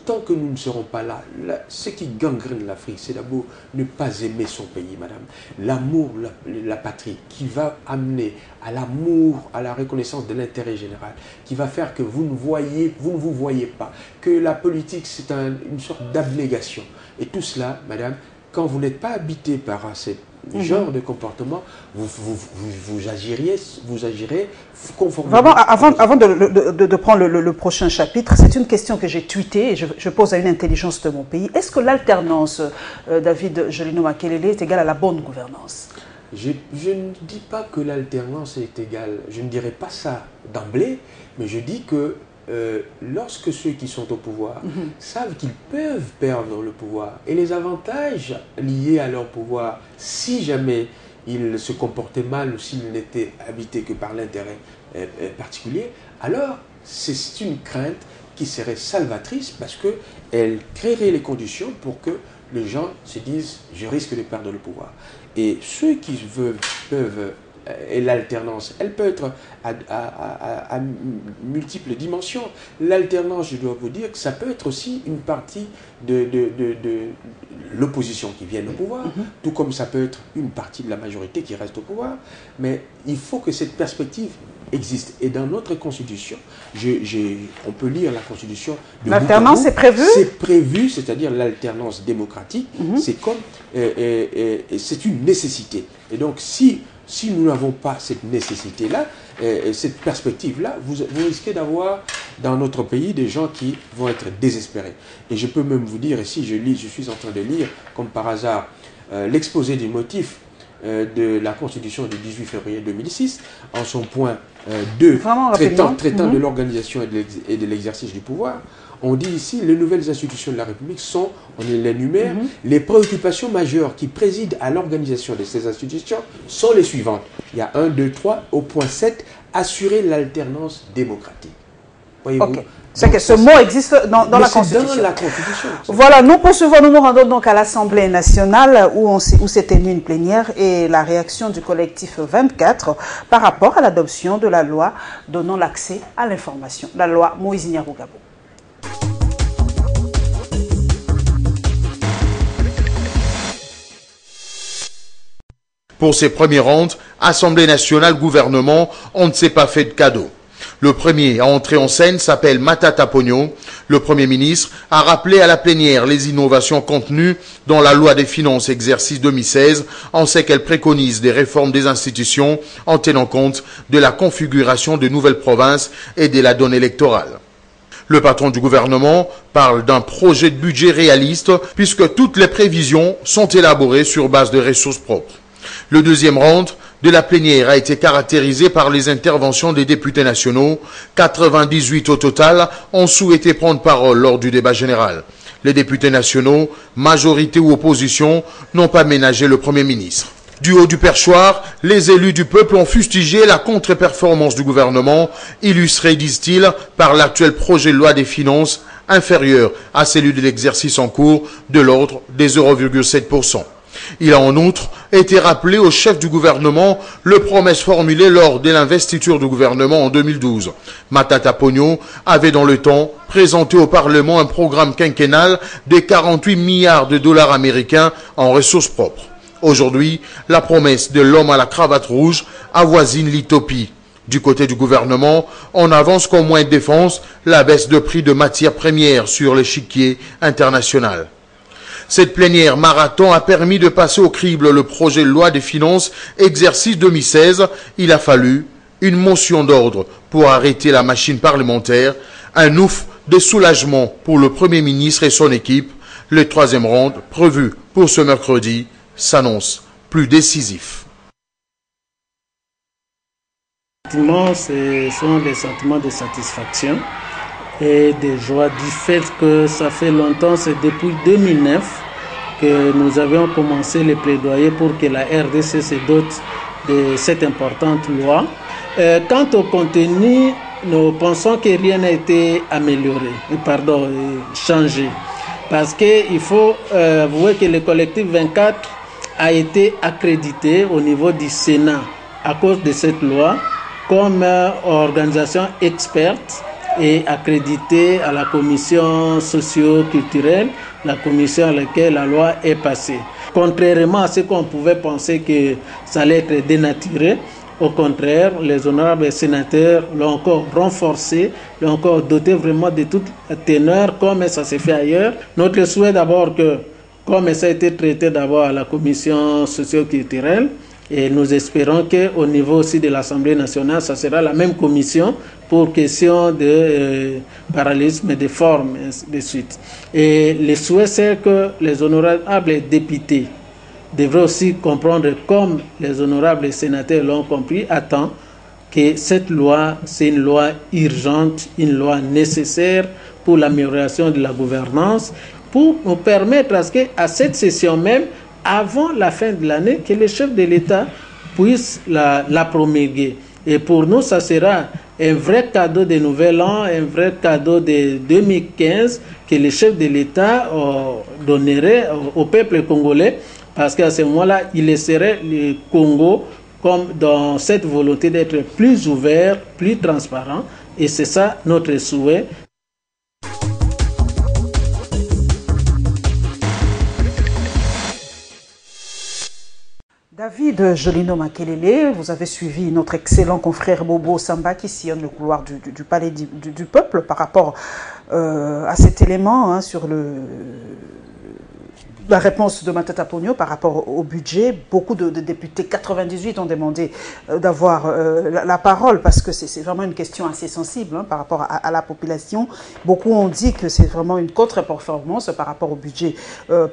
tant que nous ne serons pas là, ce qui gangrène l'Afrique, c'est d'abord ne pas aimer son pays, madame. L'amour, la patrie, qui va amener à l'amour, à la reconnaissance de l'intérêt général, qui va faire que vous ne vous voyez pas, que la politique, c'est une sorte d'abnégation. Et tout cela, madame, quand vous n'êtes pas habité par ce genre de comportement, vous agirez conformément. Vraiment, avant de prendre le prochain chapitre, c'est une question que j'ai tweetée et je pose à une intelligence de mon pays. Est-ce que l'alternance, David Jolino Makelele, est égale à la bonne gouvernance? Je ne dis pas que l'alternance est égale, je ne dirais pas ça d'emblée, mais je dis que lorsque ceux qui sont au pouvoir savent qu'ils peuvent perdre le pouvoir et les avantages liés à leur pouvoir, si jamais ils se comportaient mal ou s'ils n'étaient habités que par l'intérêt particulier, alors c'est une crainte qui serait salvatrice parce qu'elle créerait les conditions pour que les gens se disent « je risque de perdre le pouvoir ». Et ceux qui peuvent et l'alternance, elle peut être à multiples dimensions. L'alternance, je dois vous dire que ça peut être aussi une partie de l'opposition qui vient au pouvoir, tout comme ça peut être une partie de la majorité qui reste au pouvoir. Mais il faut que cette perspective existe. Et dans notre constitution, on peut lire la constitution. L'alternance est prévue? C'est prévu, c'est-à-dire l'alternance démocratique. C'est une nécessité. Et donc, si nous n'avons pas cette nécessité-là, cette perspective-là, vous risquez d'avoir dans notre pays des gens qui vont être désespérés. Et je peux même vous dire, ici je suis en train de lire, comme par hasard, l'exposé des motifs de la Constitution du 18 février 2006, en son point 2, traitant de l'organisation et de l'exercice du pouvoir. On dit ici, les nouvelles institutions de la République sont, on l'énumère, les préoccupations majeures qui président à l'organisation de ces institutions sont les suivantes. Il y a 1, 2, 3, au point 7, assurer l'alternance démocratique. Voyez-vous? C'est que ce mot existe dans la Constitution. Dans la Constitution. Voilà, nous nous rendons donc à l'Assemblée nationale où s'est tenue une plénière et la réaction du collectif 24 par rapport à l'adoption de la loi donnant l'accès à l'information, la loi Moïse Nyarugabo. Pour ces premières rondes, Assemblée nationale, gouvernement, on ne s'est pas fait de cadeau. Le premier à entrer en scène s'appelle Matata Ponyo. Le Premier ministre a rappelé à la plénière les innovations contenues dans la loi des finances exercice 2016. On sait qu'elle préconise des réformes des institutions en tenant compte de la configuration de nouvelles provinces et de la donne électorale. Le patron du gouvernement parle d'un projet de budget réaliste puisque toutes les prévisions sont élaborées sur base de ressources propres. Le deuxième round de la plénière a été caractérisé par les interventions des députés nationaux. 98 au total ont souhaité prendre parole lors du débat général. Les députés nationaux, majorité ou opposition, n'ont pas ménagé le Premier ministre. Du haut du perchoir, les élus du peuple ont fustigé la contre-performance du gouvernement, illustrée, disent-ils, par l'actuel projet de loi des finances inférieur à celui de l'exercice en cours de l'ordre des 0,7%. Il a en outre été rappelé au chef du gouvernement le promesse formulée lors de l'investiture du gouvernement en 2012. Matata Ponyo avait dans le temps présenté au Parlement un programme quinquennal de 48 milliards de dollars américains en ressources propres. Aujourd'hui, la promesse de l'homme à la cravate rouge avoisine l'utopie. Du côté du gouvernement, on avance comme moyen de défense la baisse de prix de matières premières sur l'échiquier international. Cette plénière marathon a permis de passer au crible le projet de loi des finances exercice 2016. Il a fallu une motion d'ordre pour arrêter la machine parlementaire, un ouf de soulagement pour le Premier ministre et son équipe. Le troisième round prévu pour ce mercredi s'annonce plus décisif. Ce sont des sentiments de satisfaction et de joie du fait que ça fait longtemps, c'est depuis 2009 que nous avions commencé les plaidoyers pour que la RDC se dote de cette importante loi. Quant au contenu, nous pensons que rien n'a été changé. Parce qu'il faut avouer que le collectif 24 a été accrédité au niveau du Sénat à cause de cette loi comme organisation experte et accrédité à la commission socio-culturelle, la commission à laquelle la loi est passée. Contrairement à ce qu'on pouvait penser que ça allait être dénaturé, au contraire, les honorables sénateurs l'ont encore renforcé, l'ont encore doté vraiment de toute teneur comme ça s'est fait ailleurs. Notre souhait d'abord que, comme ça a été traité d'abord à la commission socio-culturelle, et nous espérons qu'au niveau aussi de l'Assemblée nationale, ça sera la même commission pour question de parallélisme de forme, et ainsi de suite. Et le souhait, c'est que les honorables députés devraient aussi comprendre, comme les honorables sénateurs l'ont compris, à temps, que cette loi, c'est une loi urgente, une loi nécessaire pour l'amélioration de la gouvernance, pour nous permettre à cette session même, avant la fin de l'année, que le chef de l'État puisse la promulguer. Et pour nous, ça sera un vrai cadeau de Nouvel An, un vrai cadeau de 2015 que le chef de l'État donnerait au peuple congolais, parce qu'à ce moment-là, il laisserait le Congo comme dans cette volonté d'être plus ouvert, plus transparent. Et c'est ça notre souhait. David Jolino Makelele, vous avez suivi notre excellent confrère Bobo Samba qui sillonne le couloir du palais du peuple par rapport à cet élément sur la réponse de Matata Ponyo par rapport au budget. Beaucoup de députés, 98, ont demandé d'avoir la parole parce que c'est vraiment une question assez sensible par rapport à la population. Beaucoup ont dit que c'est vraiment une contre-performance par rapport au budget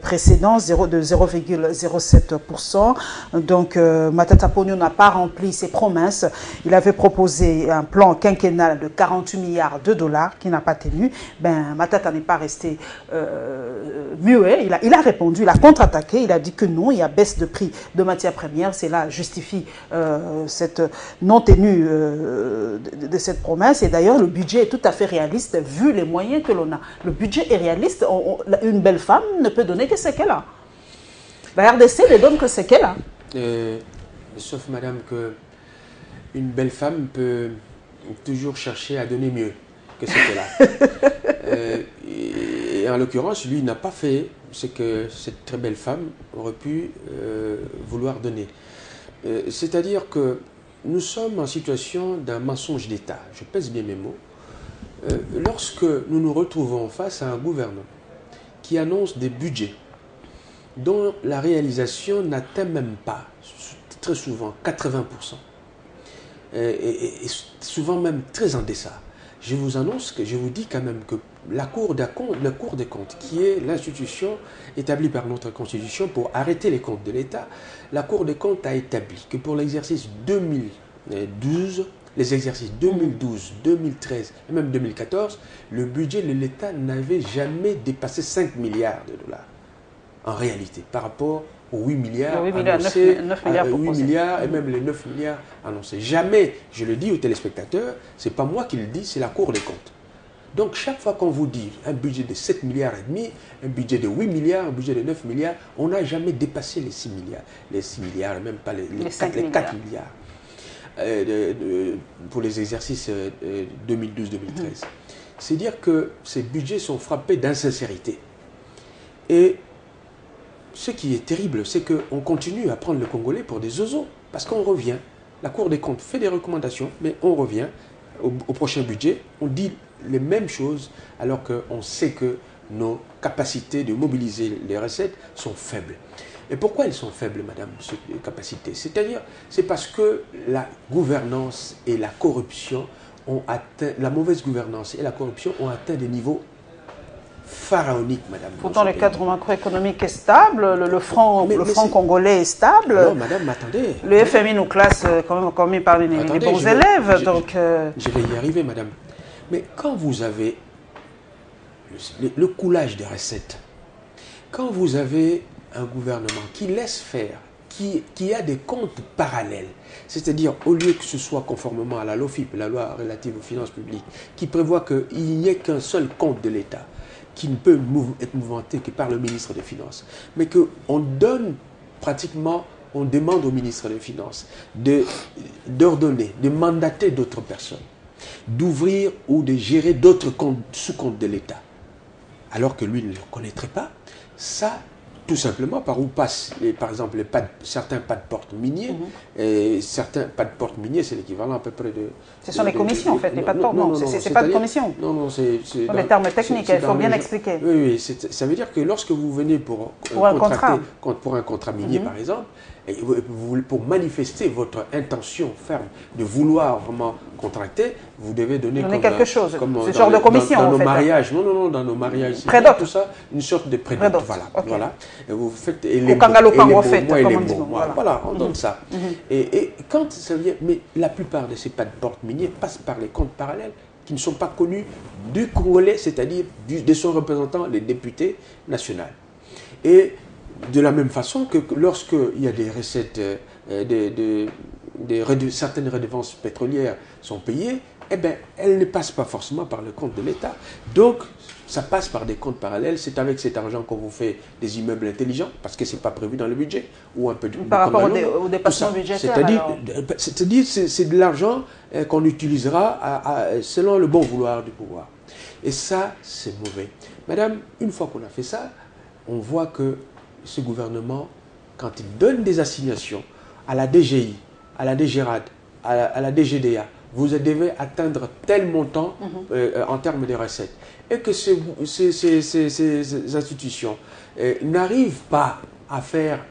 précédent, de 0,07%. Donc Matata Ponyo n'a pas rempli ses promesses. Il avait proposé un plan quinquennal de 48 milliards de dollars qui n'a pas tenu. Matata n'est pas resté muet. Il a répondu. Il a contre-attaqué, il a dit que non, il y a baisse de prix de matières premières. Cela justifie cette non-tenue de cette promesse. Et d'ailleurs, le budget est tout à fait réaliste vu les moyens que l'on a. Le budget est réaliste. Une belle femme ne peut donner que ce qu'elle a. La RDC ne donne que ce qu'elle a. Sauf, madame, que une belle femme peut toujours chercher à donner mieux que ce qu'elle a. Et en l'occurrence, lui n'a pas fait ce que cette très belle femme aurait pu vouloir donner. C'est-à-dire que nous sommes en situation d'un mensonge d'État. Je pèse bien mes mots. Lorsque nous nous retrouvons face à un gouvernement qui annonce des budgets dont la réalisation n'atteint même pas, très souvent, 80%, et souvent même très en deçà. Je vous annonce que je vous dis quand même que la Cour des comptes, qui est l'institution établie par notre Constitution pour arrêter les comptes de l'État, la Cour des comptes a établi que pour l'exercice 2012, les exercices 2012, 2013 et même 2014, le budget de l'État n'avait jamais dépassé 5 milliards de dollars. En réalité, par rapport aux 8 milliards annoncés, 9 milliards 8 milliards et même les 9 milliards annoncés. Jamais, je le dis aux téléspectateurs, ce n'est pas moi qui le dis, c'est la Cour des comptes. Donc chaque fois qu'on vous dit un budget de 7 milliards et demi, un budget de 8 milliards, un budget de 9 milliards, on n'a jamais dépassé les 6 milliards. Les 6 milliards, même pas les 4 milliards. Pour les exercices 2012-2013. C'est dire que ces budgets sont frappés d'insincérité. Et ce qui est terrible, c'est qu'on continue à prendre le Congolais pour des zozos, parce qu'on revient. La Cour des comptes fait des recommandations, mais on revient au prochain budget, on dit les mêmes choses, alors qu'on sait que nos capacités de mobiliser les recettes sont faibles. Et pourquoi elles sont faibles, madame, ces capacités? C'est-à-dire, c'est parce que la gouvernance et la corruption ont atteint, la mauvaise gouvernance et la corruption ont atteint des niveaux pharaoniques, madame. Pourtant, le cadre macroéconomique est stable, le franc congolais est stable. Non, madame, attendez. Le FMI nous classe comme parmi les bons élèves. Je vais y arriver, madame. Mais quand vous avez le coulage des recettes, quand vous avez un gouvernement qui laisse faire, qui a des comptes parallèles, c'est-à-dire au lieu que ce soit conformément à la LOFIP, la loi relative aux finances publiques, qui prévoit qu'il n'y ait qu'un seul compte de l'État, qui ne peut être mouvementé que par le ministre des Finances, mais qu'on donne pratiquement, on demande au ministre des Finances d'ordonner, de mandater d'autres personnes, d'ouvrir ou de gérer d'autres comptes sous-comptes de l'État, alors que lui ne le connaîtrait pas. Ça, tout simplement, par où passent, par exemple, certains pas de porte miniers. Et certains pas de porte miniers, c'est l'équivalent à peu près de... Ce sont les commissions, en fait, les pas de porte. Non, c'est pas de commission. Non, c'est... Dans les termes techniques, il faut bien expliquer. Oui, ça veut dire que lorsque vous venez pour un contrat minier, par exemple, et pour manifester votre intention ferme de vouloir vraiment contracter, vous devez donner quelque chose. Ce genre de commission, dans nos mariages. Non, dans nos mariages. Tout ça, une sorte de prédote. Voilà. Et vous faites voilà, on donne ça. Et quand ça vient, mais la plupart de ces pas de porte miniers passent par les comptes parallèles qui ne sont pas connus du Congolais, c'est-à-dire de son représentant, les députés nationaux. Et de la même façon que lorsqu'il y a des recettes, certaines redevances pétrolières sont payées, eh bien, elles ne passent pas forcément par le compte de l'État. Donc, ça passe par des comptes parallèles. C'est avec cet argent qu'on vous fait des immeubles intelligents, parce que ce n'est pas prévu dans le budget. Ou un peu par rapport au dépassement budgétaire. C'est-à-dire c'est de l'argent qu'on utilisera selon le bon vouloir du pouvoir. Et ça, c'est mauvais. Madame, une fois qu'on a fait ça, on voit que ce gouvernement, quand il donne des assignations à la DGI, à la DGRAD, à la DGDA, vous devez atteindre tel montant en termes de recettes. Et que ces institutions n'arrivent pas à faire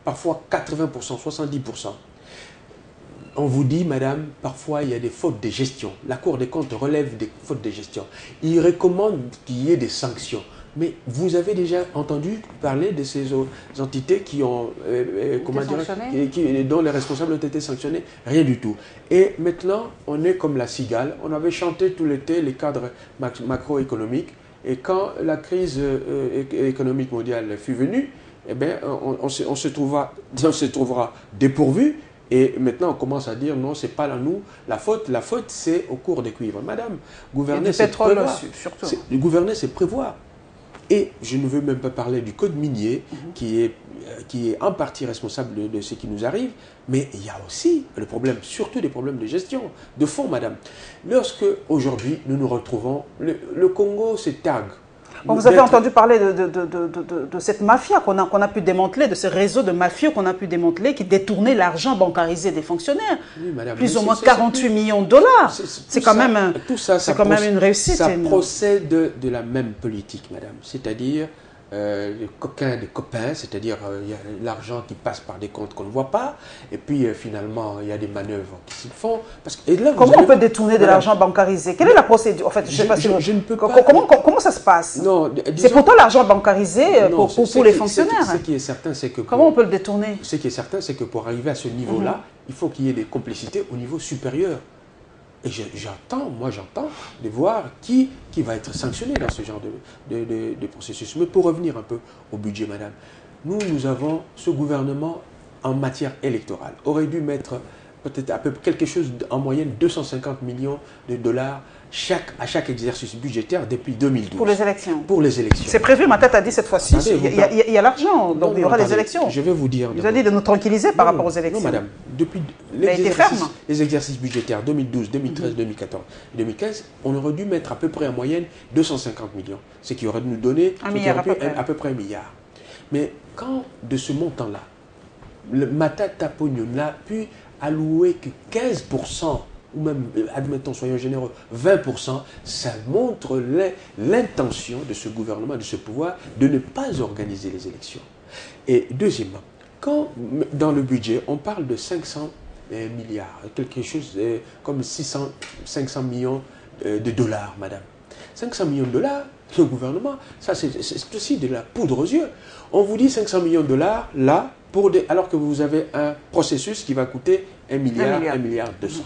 parfois 80%, 70%. On vous dit, madame, parfois il y a des fautes de gestion. La Cour des comptes relève des fautes de gestion. Il recommande qu'il y ait des sanctions. Mais vous avez déjà entendu parler de ces entités qui ont, dont les responsables ont été sanctionnés? Rien du tout. Et maintenant, on est comme la cigale. On avait chanté tout l'été les cadres macroéconomiques. Et quand la crise économique mondiale fut venue, eh bien, on se trouvera dépourvu. Et maintenant, on commence à dire non, c'est pas là nous. La faute, c'est au cours des cuivres. Madame, gouverner, c'est prévoir. Gouverner, c'est prévoir. Et je ne veux même pas parler du code minier qui est en partie responsable de ce qui nous arrive, mais il y a aussi le problème, surtout des problèmes de gestion, de fond, madame. Lorsque aujourd'hui nous nous retrouvons, le Congo se targue. Bon, vous avez entendu parler de cette mafia qu'on a pu démanteler, de ce réseau de mafieux qu'on a pu démanteler, qui détournait l'argent bancarisé des fonctionnaires. Oui, madame, plus ou moins 48 millions de dollars. C'est quand même une réussite. Ça procède de la même politique, madame. C'est-à-dire les coquins des copains, c'est-à-dire il y a l'argent qui passe par des comptes qu'on ne voit pas, et puis finalement il y a des manœuvres qui s'y font. Comment on peut détourner de l'argent bancarisé? Quelle est la procédure? En fait, je ne peux pas. Comment ça se passe? C'est pourtant l'argent bancarisé pour les fonctionnaires. Ce qui est certain, c'est que... Comment on peut le détourner? Ce qui est certain, c'est que pour arriver à ce niveau-là, il faut qu'il y ait des complicités au niveau supérieur. Et j'entends de voir qui va être sanctionné dans ce genre de processus. Mais pour revenir un peu au budget, madame, nous avons ce gouvernement en matière électorale aurait dû mettre peut-être à peu près quelque chose en moyenne 250 millions de dollars à chaque exercice budgétaire depuis 2012. Pour les élections. Pour les élections. C'est prévu, ma tête a dit cette fois-ci, il y a l'argent, donc il y aura les élections. Je vais vous dire. Vous avez dit de nous tranquilliser par rapport aux élections. Non, madame. Depuis les exercices budgétaires 2012, 2013, 2014 et 2015, on aurait dû mettre à peu près en moyenne 250 millions, ce qui aurait dû nous donner un milliard à peu près 1 milliard. Mais quand de ce montant-là, le Matata Pogno n'a pu allouer que 15%, ou même, admettons, soyons généreux, 20%, ça montre l'intention de ce gouvernement, de ce pouvoir, de ne pas organiser les élections. Et deuxièmement, quand dans le budget, on parle de 500 milliards, quelque chose comme 500 millions de dollars, madame. 500 millions de dollars, le gouvernement, ça c'est aussi de la poudre aux yeux. On vous dit 500 millions de dollars, là, alors que vous avez un processus qui va coûter 1 milliard, 1 milliard 200.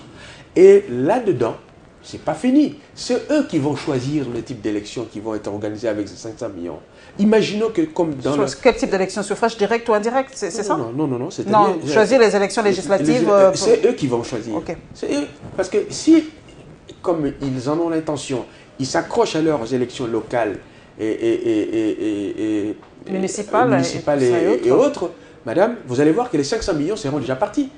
Et là-dedans, c'est pas fini. C'est eux qui vont choisir le type d'élection qui vont être organisées avec ces 500 millions. Imaginons que comme dans quel type d'élection? Suffrage direct ou indirect? C'est ça? Non. Non, choisir les élections législatives. C'est eux qui vont choisir. Okay. C'est eux. Parce que si, comme ils en ont l'intention, ils s'accrochent à leurs élections locales et municipales et autres, madame, vous allez voir que les 500 millions seront déjà partis.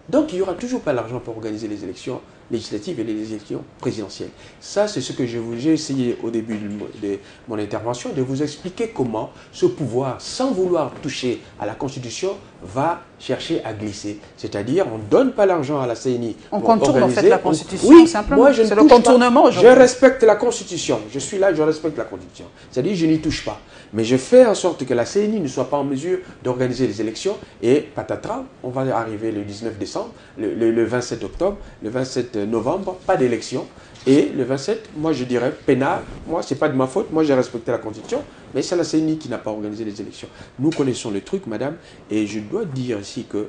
Donc, il n'y aura toujours pas l'argent pour organiser les élections législatives et les élections présidentielles. Ça, c'est ce que j'ai essayé au début de mon intervention, de vous expliquer comment ce pouvoir, sans vouloir toucher à la Constitution, va chercher à glisser. C'est-à-dire, on ne donne pas l'argent à la CENI. On contourne en fait la Constitution, oui, simplement. Moi, c'est le contournement aujourd'hui. Je respecte la Constitution. Je suis là, je respecte la Constitution. C'est-à-dire, je n'y touche pas. Mais je fais en sorte que la CENI ne soit pas en mesure d'organiser les élections. Et patatras, on va arriver le 19 décembre, le 27 octobre, le 27 novembre, pas d'élection. Et le 27, moi je dirais, peinard, moi c'est pas de ma faute, moi j'ai respecté la Constitution, mais c'est la CENI qui n'a pas organisé les élections. Nous connaissons le truc, madame, et je dois dire ici que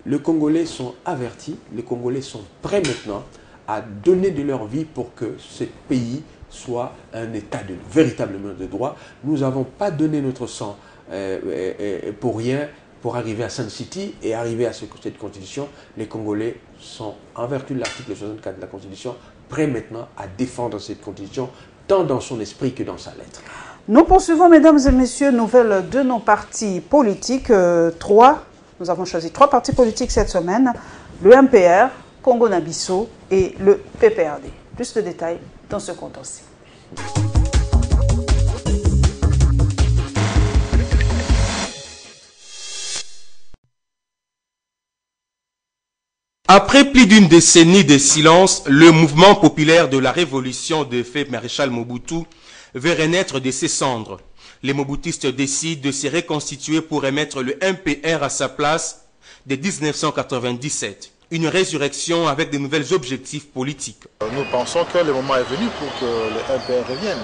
les Congolais sont avertis, les Congolais sont prêts maintenant à donner de leur vie pour que ce pays soit un état véritablement de droit. Nous n'avons pas donné notre sang pour rien, pour arriver à Sun City et arriver à cette constitution. Les Congolais sont, en vertu de l'article 64 de la Constitution, prêts maintenant à défendre cette constitution, tant dans son esprit que dans sa lettre. Nous poursuivons, mesdames et messieurs, nouvelles de nos partis politiques. Nous avons choisi 3 partis politiques cette semaine, le MPR, Congo Nabisso et le PPRD. Plus de détails dans ce condensé. Après plus d'une décennie de silence, le mouvement populaire de la révolution de feu Maréchal Mobutu veut renaître de ses cendres. Les Mobutistes décident de se reconstituer pour remettre le MPR à sa place dès 1997. Une résurrection avec de nouveaux objectifs politiques. Nous pensons que le moment est venu pour que le MPR revienne.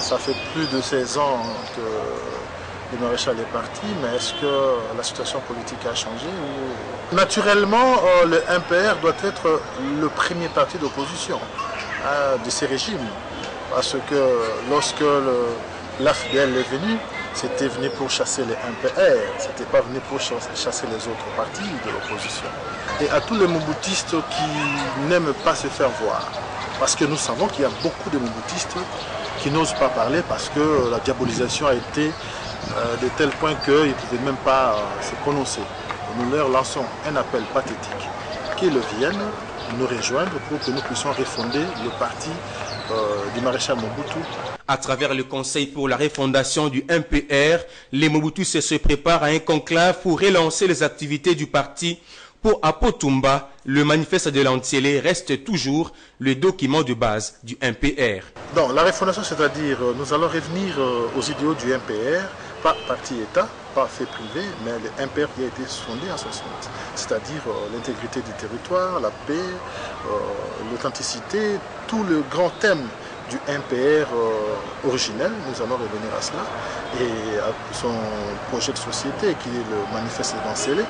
Ça fait plus de 16 ans que le maréchal est parti, mais est-ce que la situation politique a changé ou... Naturellement, le MPR doit être le premier parti d'opposition de ces régimes. Parce que lorsque l'AFDL est venu, c'était venu pour chasser le MPR, c'était pas venu pour chasser les autres partis de l'opposition. Et à tous les Mobutistes qui n'aiment pas se faire voir, parce que nous savons qu'il y a beaucoup de Mobutistes qui n'osent pas parler parce que la diabolisation a été de tel point qu'ils ne pouvaient même pas se prononcer. Nous leur lançons un appel pathétique, qu'ils viennent nous rejoindre pour que nous puissions refonder le parti du maréchal Mobutu. À travers le Conseil pour la refondation du MPR, les Mobutus se préparent à un conclave pour relancer les activités du parti. Pour Apotumba, le manifeste de l'Antiélé reste toujours le document de base du MPR. Donc, la refondation, c'est-à-dire nous allons revenir aux idéaux du MPR, pas parti-État, pas fait privé, mais le MPR qui a été fondé en 60. C'est-à-dire l'intégrité du territoire, la paix, l'authenticité, tout le grand thème du MPR originel, nous allons revenir à cela, et à son projet de société qui est le manifeste de l'Antiélé,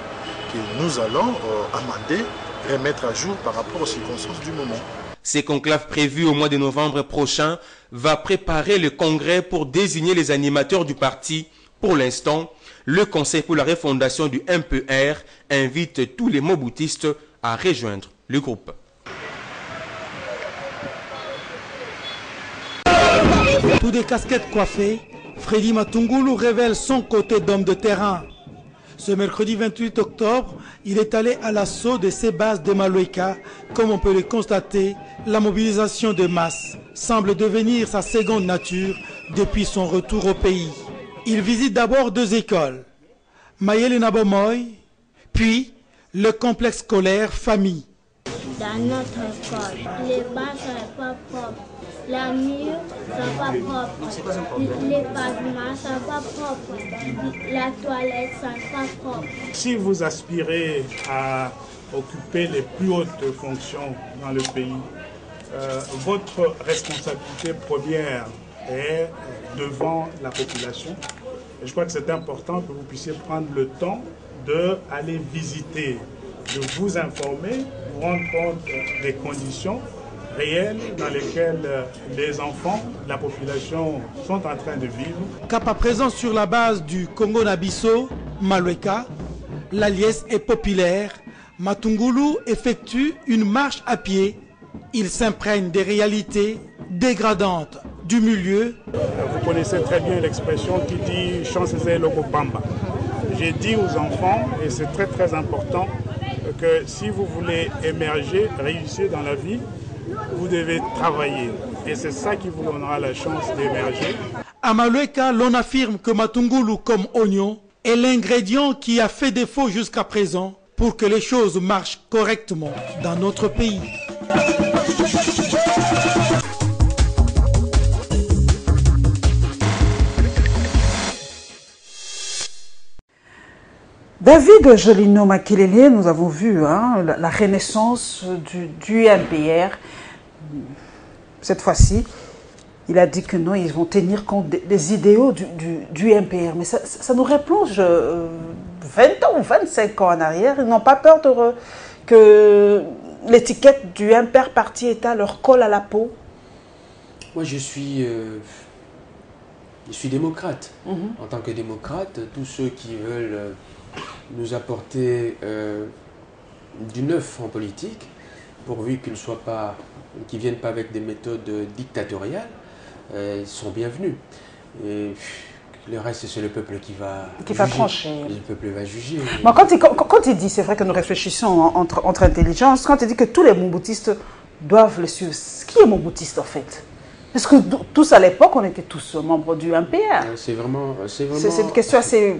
que nous allons amender, remettre à jour par rapport aux circonstances du moment. Ce conclave prévu au mois de novembre prochain va préparer le congrès pour désigner les animateurs du parti. Pour l'instant, le Conseil pour la refondation du MPR invite tous les Mobutistes à rejoindre le groupe. Tous des casquettes coiffées, Freddy Matungulu révèle son côté d'homme de terrain. Ce mercredi 28 octobre, il est allé à l'assaut de ces bases de Maloika. Comme on peut le constater, la mobilisation de masse semble devenir sa seconde nature depuis son retour au pays. Il visite d'abord 2 écoles, Mayele Nabomoy, puis le complexe scolaire Famille. Dans notre école, les bancs ne sont pas propres, les murs ne sont pas propres, les pavements ne sont pas propres, la toilette ne sont pas propres. Si vous aspirez à occuper les plus hautes fonctions dans le pays, votre responsabilité première est devant la population. Et je crois que c'est important que vous puissiez prendre le temps d'aller visiter, de vous informer, vous rendre compte des conditions réelles dans lesquelles les enfants de la population sont en train de vivre. Cap à présent sur la base du Congo-Nabisso, Malueka, la liesse est populaire. Matungulu effectue une marche à pied. Il s'imprègne des réalités dégradantes du milieu. Vous connaissez très bien l'expression qui dit « Chances Lokopamba ». J'ai dit aux enfants, et c'est très très important, que si vous voulez émerger, réussir dans la vie, vous devez travailler. Et c'est ça qui vous donnera la chance d'émerger. À Malueka, l'on affirme que Matungulu comme oignon est l'ingrédient qui a fait défaut jusqu'à présent pour que les choses marchent correctement dans notre pays. David Jolino Makelele, nous avons vu la renaissance du MPR. Cette fois-ci, il a dit que non, ils vont tenir compte des idéaux du MPR. Mais ça nous replonge 20 ans ou 25 ans en arrière. Ils n'ont pas peur que l'étiquette du MPR parti État leur colle à la peau. Moi, je suis démocrate. En tant que démocrate, tous ceux qui veulent nous apporter du neuf en politique, pourvu qu'ils ne viennent pas avec des méthodes dictatoriales, sont bienvenus. Et le reste, c'est le peuple qui va trancher. Le peuple va juger. Bon, quand il dit, c'est vrai que nous réfléchissons entre intelligence, quand il dit que tous les Mobutistes doivent le suivre, qui est Moboutiste en fait? Parce que tous à l'époque, on était tous membres du MPR. C'est vraiment... C'est une question assez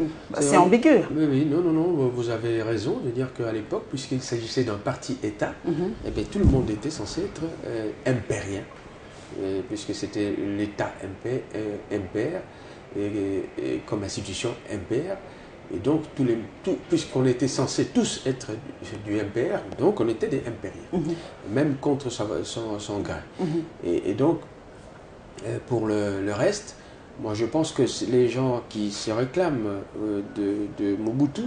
ambiguë. Oui, non, vous avez raison de dire qu'à l'époque, puisqu'il s'agissait d'un parti-État, eh bien, tout le monde était censé être impérien, puisque c'était l'État MPR, et comme institution MPR. Et donc, puisqu'on était censés tous être du MPR, donc on était des impériens, même contre son gré. Et donc, pour le reste, moi je pense que les gens qui se réclament de Mobutu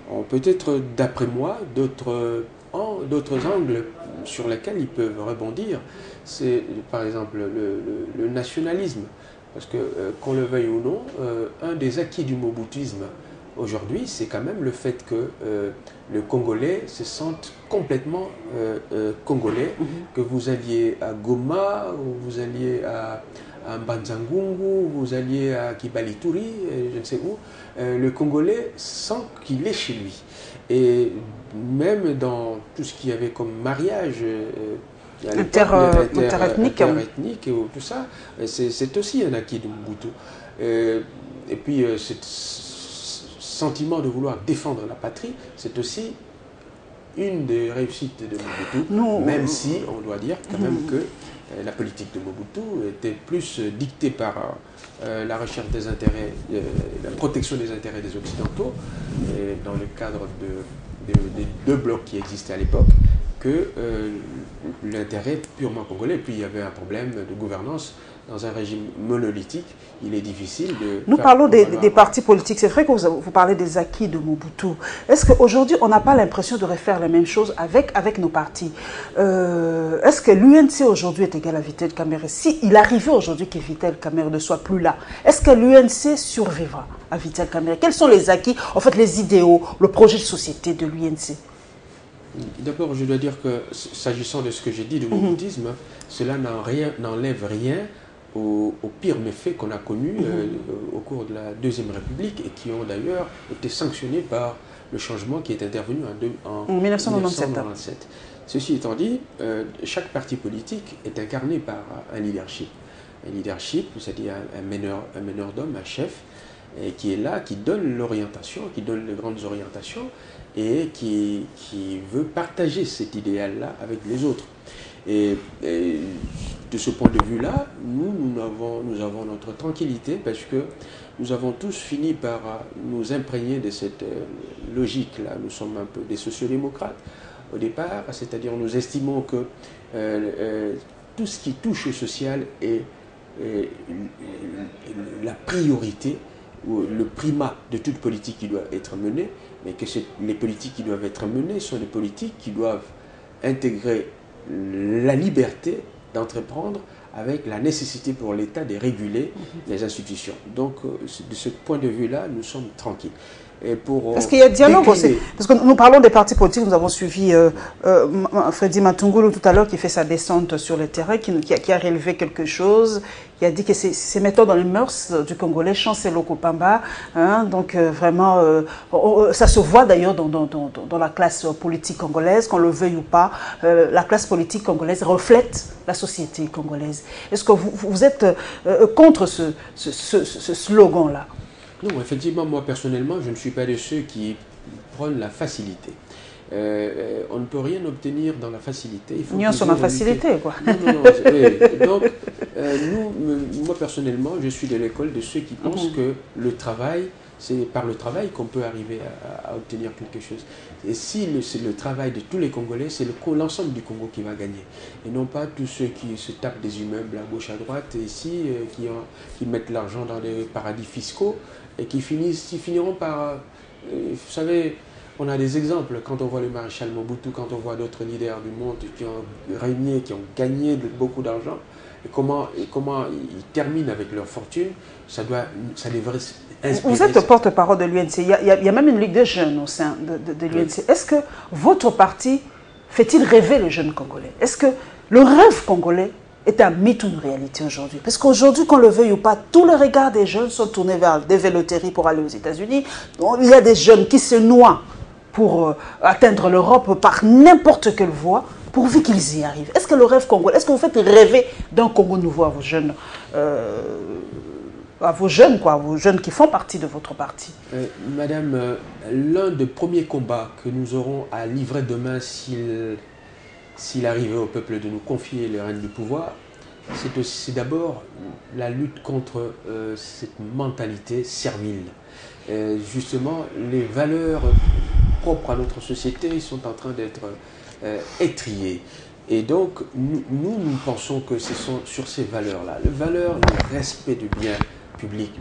ont peut-être, d'après moi, d'autres angles sur lesquels ils peuvent rebondir. C'est par exemple le nationalisme. Parce que, qu'on le veuille ou non, un des acquis du Mobutisme aujourd'hui, c'est quand même le fait que le Congolais se sente complètement congolais, que vous alliez à Goma, ou vous alliez à Mbanzangungu, vous alliez à Kibalituri, je ne sais où, le Congolais sent qu'il est chez lui. Et même dans tout ce qu'il y avait comme mariage interethnique et tout ça, c'est aussi un acquis de Mobutu. Et puis, ce sentiment de vouloir défendre la patrie, c'est aussi une des réussites de Mobutu, même si on doit dire quand même que la politique de Mobutu était plus dictée par la recherche des intérêts, la protection des intérêts des Occidentaux, dans le cadre des deux blocs qui existaient à l'époque, que l'intérêt purement congolais. Puis il y avait un problème de gouvernance. Dans un régime monolithique, il est difficile de... Nous parlons des partis politiques. C'est vrai que vous parlez des acquis de Mobutu. Est-ce qu'aujourd'hui, on n'a pas l'impression de refaire la même chose avec nos partis? Est-ce que l'UNC aujourd'hui est égal à Vital Kamerhe? Si il arrivait aujourd'hui que Vital Kamerhe ne soit plus là, est-ce que l'UNC survivra à Vital Kamerhe? Quels sont les acquis, en fait les idéaux, le projet de société de l'UNC? D'abord, je dois dire que, s'agissant de ce que j'ai dit de Mobutisme, cela n'enlève rien aux pires méfaits qu'on a connus au cours de la Deuxième République et qui ont d'ailleurs été sanctionnés par le changement qui est intervenu en 1997. Ceci étant dit, chaque parti politique est incarné par un leadership. Un leadership, c'est-à-dire un meneur d'hommes, un chef, et qui est là, qui donne l'orientation, qui donne les grandes orientations et qui veut partager cet idéal-là avec les autres. Et de ce point de vue-là, nous avons notre tranquillité parce que nous avons tous fini par nous imprégner de cette logique-là. Nous sommes un peu des sociodémocrates au départ, c'est-à-dire nous estimons que tout ce qui touche au social est la priorité ou le primat de toute politique qui doit être menée, mais que les politiques qui doivent être menées sont des politiques qui doivent intégrer la liberté d'entreprendre avec la nécessité pour l'État de réguler les institutions. Donc, de ce point de vue-là, nous sommes tranquilles. Parce qu'il y a dialogue aussi. Parce que nous parlons des partis politiques, nous avons suivi Freddy Matungulu tout à l'heure qui fait sa descente sur le terrain, qui a relevé quelque chose, qui a dit que ces méthodes dans les mœurs du Congolais, Chancelo Kopamba, hein, donc vraiment, ça se voit d'ailleurs dans la classe politique congolaise, qu'on le veuille ou pas, la classe politique congolaise reflète la société congolaise. Est-ce que vous êtes contre ce slogan-là? Non, effectivement, moi personnellement, je ne suis pas de ceux qui prennent la facilité. On ne peut rien obtenir dans la facilité. Nous sommes en facilité, quoi. Non, donc, moi personnellement, je suis de l'école de ceux qui pensent que le travail, c'est par le travail qu'on peut arriver à obtenir quelque chose. Et si c'est le travail de tous les Congolais, c'est l'ensemble du Congo qui va gagner. Et non pas tous ceux qui se tapent des immeubles à gauche, à droite, et ici, qui mettent l'argent dans des paradis fiscaux, et qui finiront par... vous savez, on a des exemples, quand on voit le maréchal Mobutu, quand on voit d'autres leaders du monde qui ont régné, qui ont gagné beaucoup d'argent, et comment ils terminent avec leur fortune, ça devrait inspirer. Vous êtes porte-parole de l'UNC, il y a même une ligue des jeunes au sein de l'UNC. Oui. Est-ce que votre parti fait-il rêver les jeunes Congolais? Est-ce que le rêve congolais est un mythe ou une réalité aujourd'hui? Parce qu'aujourd'hui, qu'on le veuille ou pas, tous les regards des jeunes sont tournés vers des véloteries pour aller aux États-Unis. Il y a des jeunes qui se noient pour atteindre l'Europe par n'importe quelle voie, pourvu qu'ils y arrivent. Est-ce que le rêve congolais, est-ce que vous faites rêver d'un Congo nouveau à vos jeunes, quoi, vos jeunes qui font partie de votre parti? Madame, l'un des premiers combats que nous aurons à livrer demain s'il arrivait au peuple de nous confier les rênes du pouvoir, c'est d'abord la lutte contre cette mentalité servile. Justement, les valeurs propres à notre société sont en train d'être étriées. Et donc, nous pensons que ce sont sur ces valeurs-là, la valeur du respect du bien public,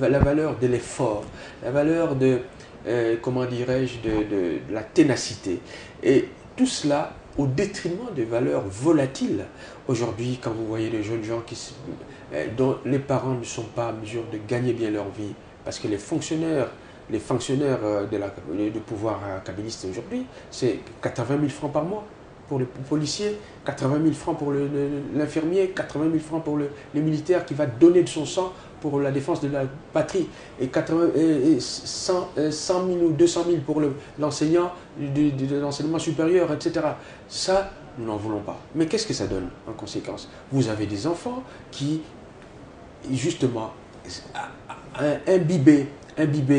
la valeur de l'effort, la valeur de, comment dirais-je, de la ténacité. Et tout cela au détriment des valeurs volatiles. Aujourd'hui, quand vous voyez des jeunes gens dont les parents ne sont pas en mesure de gagner bien leur vie, parce que les fonctionnaires de pouvoir kabiliste aujourd'hui, c'est 80 000 francs par mois pour les policiers, 80 000 francs pour l'infirmier, 80 000 francs pour le militaire qui va donner de son sang pour la défense de la patrie, et 100 000 ou 200 000 pour l'enseignant de l'enseignement supérieur, etc. Ça, nous n'en voulons pas. Mais qu'est-ce que ça donne en conséquence? Vous avez des enfants qui, justement, imbibés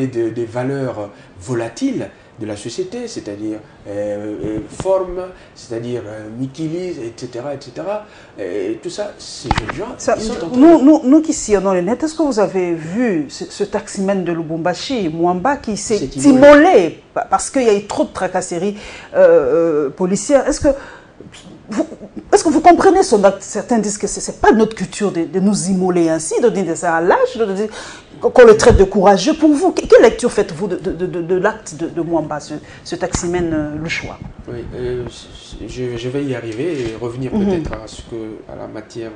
des valeurs volatiles de la société, c'est-à-dire forme, c'est-à-dire miquilise, etc., etc. Et tout ça, ces jeunes gens... Nous qui sillonnons les nets, est-ce que vous avez vu ce taximène de Lubumbashi, Mwamba, qui s'est immolé parce qu'il y a eu trop de tracasseries policières? Est-ce que vous comprenez son acte? Certains disent que ce n'est pas notre culture de nous immoler ainsi, de dire ça à l'âge, qu'on le traite de courageux. Pour vous, quelle lecture faites-vous de l'acte de Mwamba, ce taximène louchois? Oui, je vais y arriver et revenir peut-être à la matière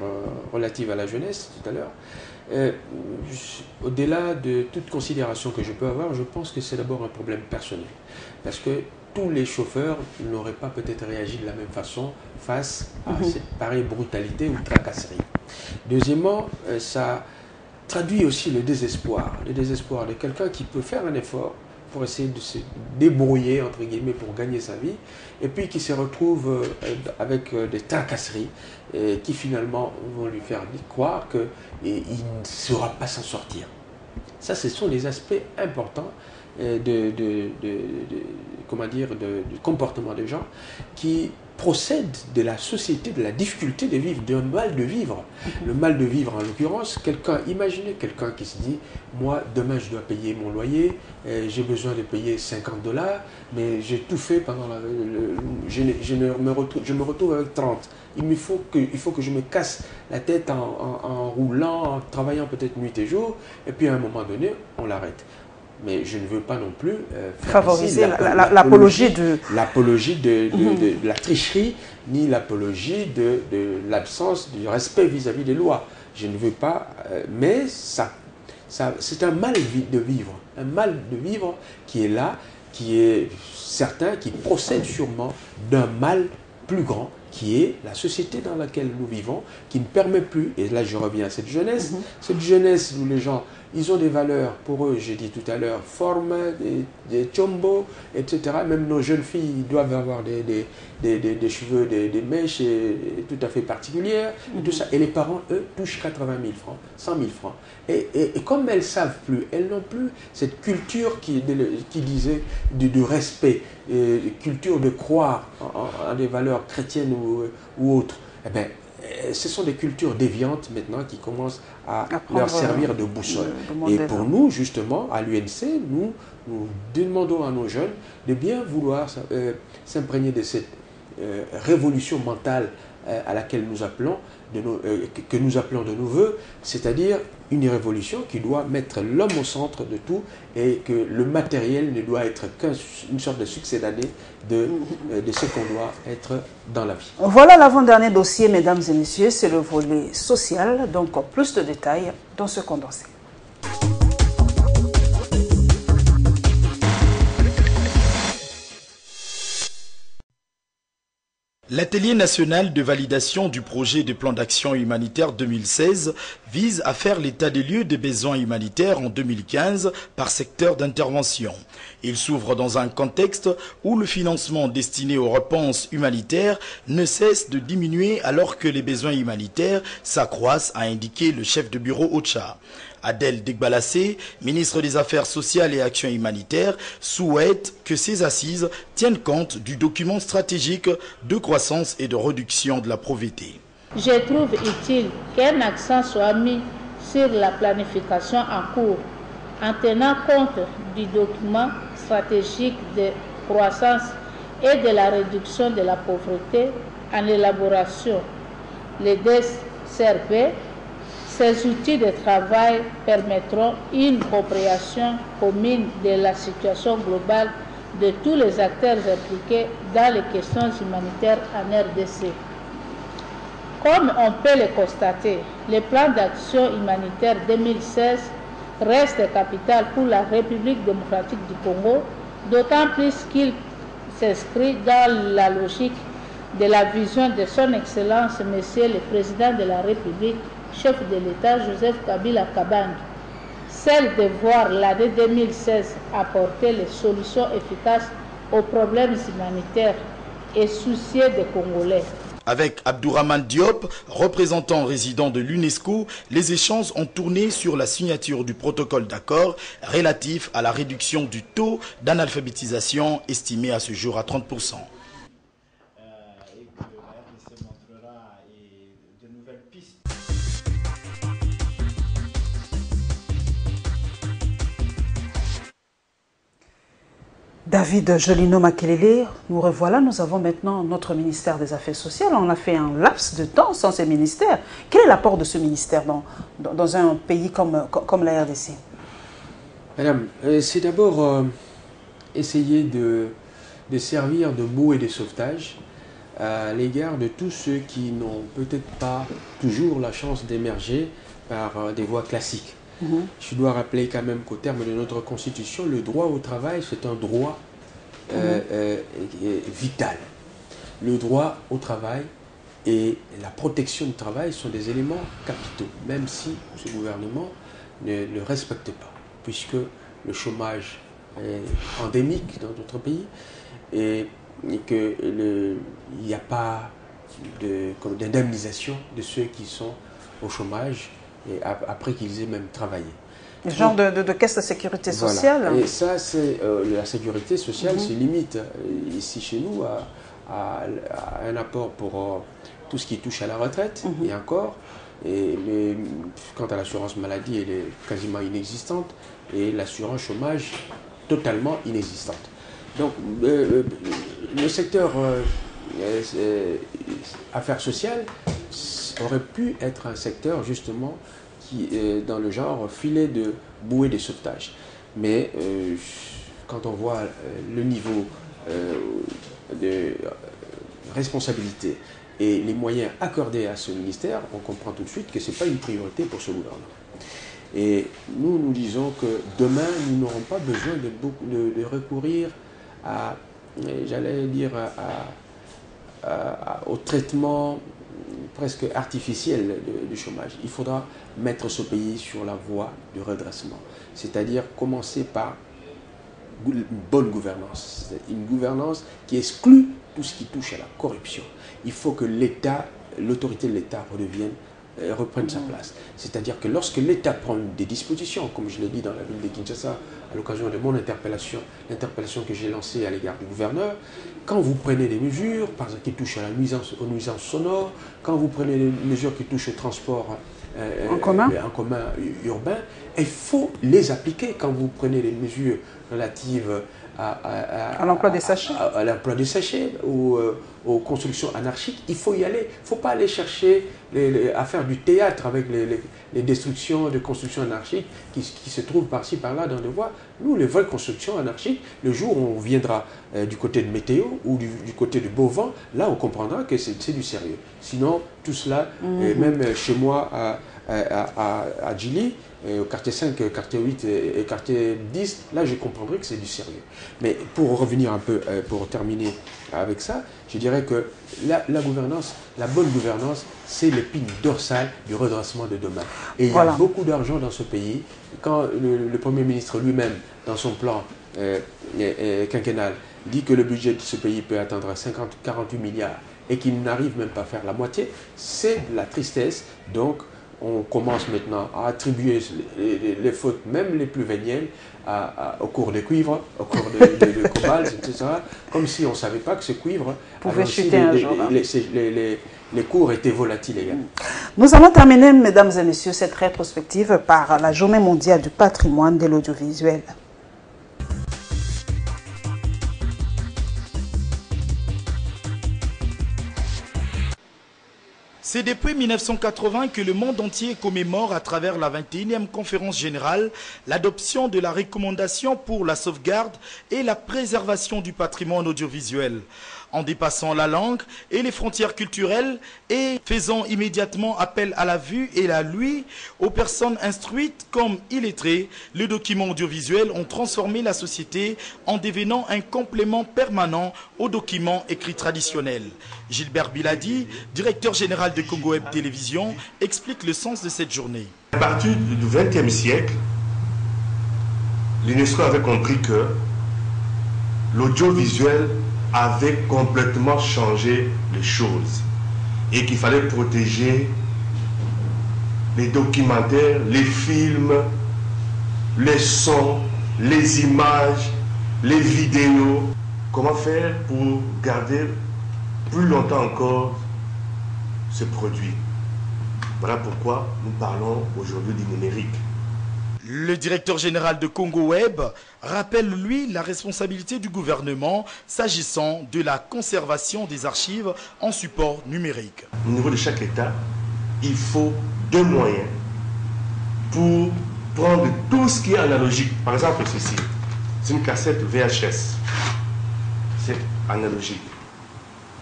relative à la jeunesse tout à l'heure. Au-delà de toute considération que je peux avoir, je pense que c'est d'abord un problème personnel. Parce que tous les chauffeurs n'auraient pas peut-être réagi de la même façon face à cette pareille brutalité ou tracasserie. Deuxièmement, ça traduit aussi le désespoir de quelqu'un qui peut faire un effort pour essayer de se débrouiller, entre guillemets, pour gagner sa vie, et puis qui se retrouve avec des tracasseries qui finalement vont lui faire croire qu'il ne saura pas s'en sortir. Ça, ce sont les aspects importants du comportement des gens qui procèdent de la société, de la difficulté de vivre, d'un mal de vivre. Le mal de vivre, en l'occurrence, imaginez quelqu'un qui se dit, moi, demain, je dois payer mon loyer, j'ai besoin de payer $50, mais j'ai tout fait pendant je me retrouve avec 30. Il faut que je me casse la tête en roulant, en travaillant peut-être nuit et jour, et puis à un moment donné, on l'arrête. Mais je ne veux pas non plus favoriser l'apologie de la tricherie, ni l'apologie de l'absence du respect vis-à-vis des lois. Je ne veux pas, mais c'est un mal de vivre. Un mal de vivre qui est là, qui est certain, qui procède sûrement d'un mal plus grand, qui est la société dans laquelle nous vivons, qui ne permet plus, et là je reviens à cette jeunesse où les gens, ils ont des valeurs, pour eux, j'ai dit tout à l'heure, forme, des chombo, etc. Même nos jeunes filles doivent avoir des cheveux, des mèches tout à fait particulières, et tout ça. Et les parents, eux, touchent 80 000 francs, 100 000 francs. Et comme elles ne savent plus, elles n'ont plus cette culture qui disait du respect, culture de croire en des valeurs chrétiennes ou autres, eh bien, ce sont des cultures déviantes maintenant qui commencent à leur servir de boussole. Et pour nous, justement, à l'UNC, nous demandons à nos jeunes de bien vouloir s'imprégner de cette révolution mentale à laquelle nous appelons que nous appelons de nos voeux, c'est-à-dire une révolution qui doit mettre l'homme au centre de tout et que le matériel ne doit être qu'une sorte de succédané de ce qu'on doit être dans la vie. Voilà l'avant-dernier dossier, mesdames et messieurs, c'est le volet social, donc plus de détails dans ce condensé. L'atelier national de validation du projet de plan d'action humanitaire 2016 vise à faire l'état des lieux des besoins humanitaires en 2015 par secteur d'intervention. Il s'ouvre dans un contexte où le financement destiné aux réponses humanitaires ne cesse de diminuer alors que les besoins humanitaires s'accroissent, a indiqué le chef de bureau OCHA. Adèle Degbalassé, ministre des Affaires sociales et Actions humanitaires, souhaite que ces assises tiennent compte du document stratégique de croissance et de réduction de la pauvreté. Je trouve utile qu'un accent soit mis sur la planification en cours en tenant compte du document stratégique de croissance et de la réduction de la pauvreté en élaboration. Les DSRP, ces outils de travail permettront une compréhension commune de la situation globale de tous les acteurs impliqués dans les questions humanitaires en RDC. Comme on peut le constater, le plan d'action humanitaire 2016 reste capital pour la République démocratique du Congo, d'autant plus qu'il s'inscrit dans la logique de la vision de son Excellence, Monsieur le Président de la République, chef de l'État Joseph Kabila Kabange, celle de voir l'année 2016 apporter les solutions efficaces aux problèmes humanitaires et soucieux des Congolais. Avec Abdourahmane Diop, représentant résident de l'UNESCO, les échanges ont tourné sur la signature du protocole d'accord relatif à la réduction du taux d'analphabétisation estimé à ce jour à 30%. David Jolino Makelele, nous revoilà, nous avons maintenant notre ministère des Affaires sociales. On a fait un laps de temps sans ce ministère. Quel est l'apport de ce ministère dans un pays comme la RDC? Madame, c'est d'abord essayer de servir de bouée de sauvetage à l'égard de tous ceux qui n'ont peut-être pas toujours la chance d'émerger par des voies classiques. Je dois rappeler quand même qu'au terme de notre Constitution, le droit au travail, c'est un droit vital. Le droit au travail et la protection du travail sont des éléments capitaux, même si ce gouvernement ne le respecte pas, puisque le chômage est endémique dans notre pays et qu'il n'y a pas d'indemnisation de ceux qui sont au chômage et après qu'ils aient même travaillé. Le genre de caisse de sécurité sociale. Voilà. Et ça, c'est la sécurité sociale se limite ici chez nous à un apport pour tout ce qui touche à la retraite, et encore. Mais quant à l'assurance maladie, elle est quasiment inexistante, et l'assurance chômage totalement inexistante. Donc le secteur affaires sociales aurait pu être un secteur justement qui est dans le genre filet de bouée de sauvetage. Mais quand on voit le niveau de responsabilité et les moyens accordés à ce ministère, on comprend tout de suite que ce n'est pas une priorité pour ce gouvernement. Et nous disons que demain, nous n'aurons pas besoin de recourir à, j'allais dire, au traitement presque artificiel du chômage. Il faudra mettre ce pays sur la voie du redressement, c'est-à-dire commencer par une bonne gouvernance, une gouvernance qui exclut tout ce qui touche à la corruption. Il faut que l'État, l'autorité de l'État reprenne sa place. C'est-à-dire que lorsque l'État prend des dispositions, comme je l'ai dit dans la ville de Kinshasa, à l'occasion de mon interpellation, l'interpellation que j'ai lancée à l'égard du gouverneur, quand vous prenez des mesures, par exemple, qui touchent à la nuisance, aux nuisances sonores, quand vous prenez des mesures qui touchent au transport en commun urbain, il faut les appliquer. Quand vous prenez des mesures relatives à l'emploi des sachets, à l'emploi des sachets ou aux constructions anarchiques, il faut y aller. Il ne faut pas aller chercher à faire du théâtre avec les destructions de constructions anarchiques qui se trouvent par-ci, par-là dans les voies. Nous, les vraies constructions anarchiques, le jour où on viendra du côté de Météo ou du côté du Beauvent, là on comprendra que c'est du sérieux. Sinon, tout cela, et même chez moi à Djili, au quartier 5, quartier 8 et quartier 10, là je comprendrai que c'est du sérieux. Mais pour revenir un peu, pour terminer avec ça, je dirais que la gouvernance, la bonne gouvernance, c'est l'épine dorsale du redressement de demain. Et il y a beaucoup d'argent dans ce pays. Quand le Premier ministre lui-même, dans son plan quinquennal, dit que le budget de ce pays peut atteindre 48 milliards et qu'il n'arrive même pas à faire la moitié, c'est de la tristesse. Donc, on commence maintenant à attribuer les fautes, même les plus vénielles, au cours de cuivre, au cours de cobalt, etc. Comme si on ne savait pas que ce cuivre pouvait chuter un jour. Les cours étaient volatiles également. Nous allons terminer, mesdames et messieurs, cette rétrospective par la Journée mondiale du patrimoine de l'audiovisuel. C'est depuis 1980 que le monde entier commémore à travers la 21e conférence générale l'adoption de la recommandation pour la sauvegarde et la préservation du patrimoine audiovisuel, en dépassant la langue et les frontières culturelles et faisant immédiatement appel à la vue et à l'ouïe aux personnes instruites comme illettrées. Les documents audiovisuels ont transformé la société en devenant un complément permanent aux documents écrits traditionnels. Gilbert Biladi, directeur général de Congo Web Télévision, explique le sens de cette journée. À partir du XXe siècle, l'UNESCO avait compris que l'audiovisuel avait complètement changé les choses et qu'il fallait protéger les documentaires, les films, les sons, les images, les vidéos. Comment faire pour garder plus longtemps encore ce produit? Voilà pourquoi nous parlons aujourd'hui du numérique. Le directeur général de Congo Web rappelle, lui, la responsabilité du gouvernement s'agissant de la conservation des archives en support numérique. Au niveau de chaque État, il faut deux moyens pour prendre tout ce qui est analogique. Par exemple, ceci, c'est une cassette VHS. C'est analogique.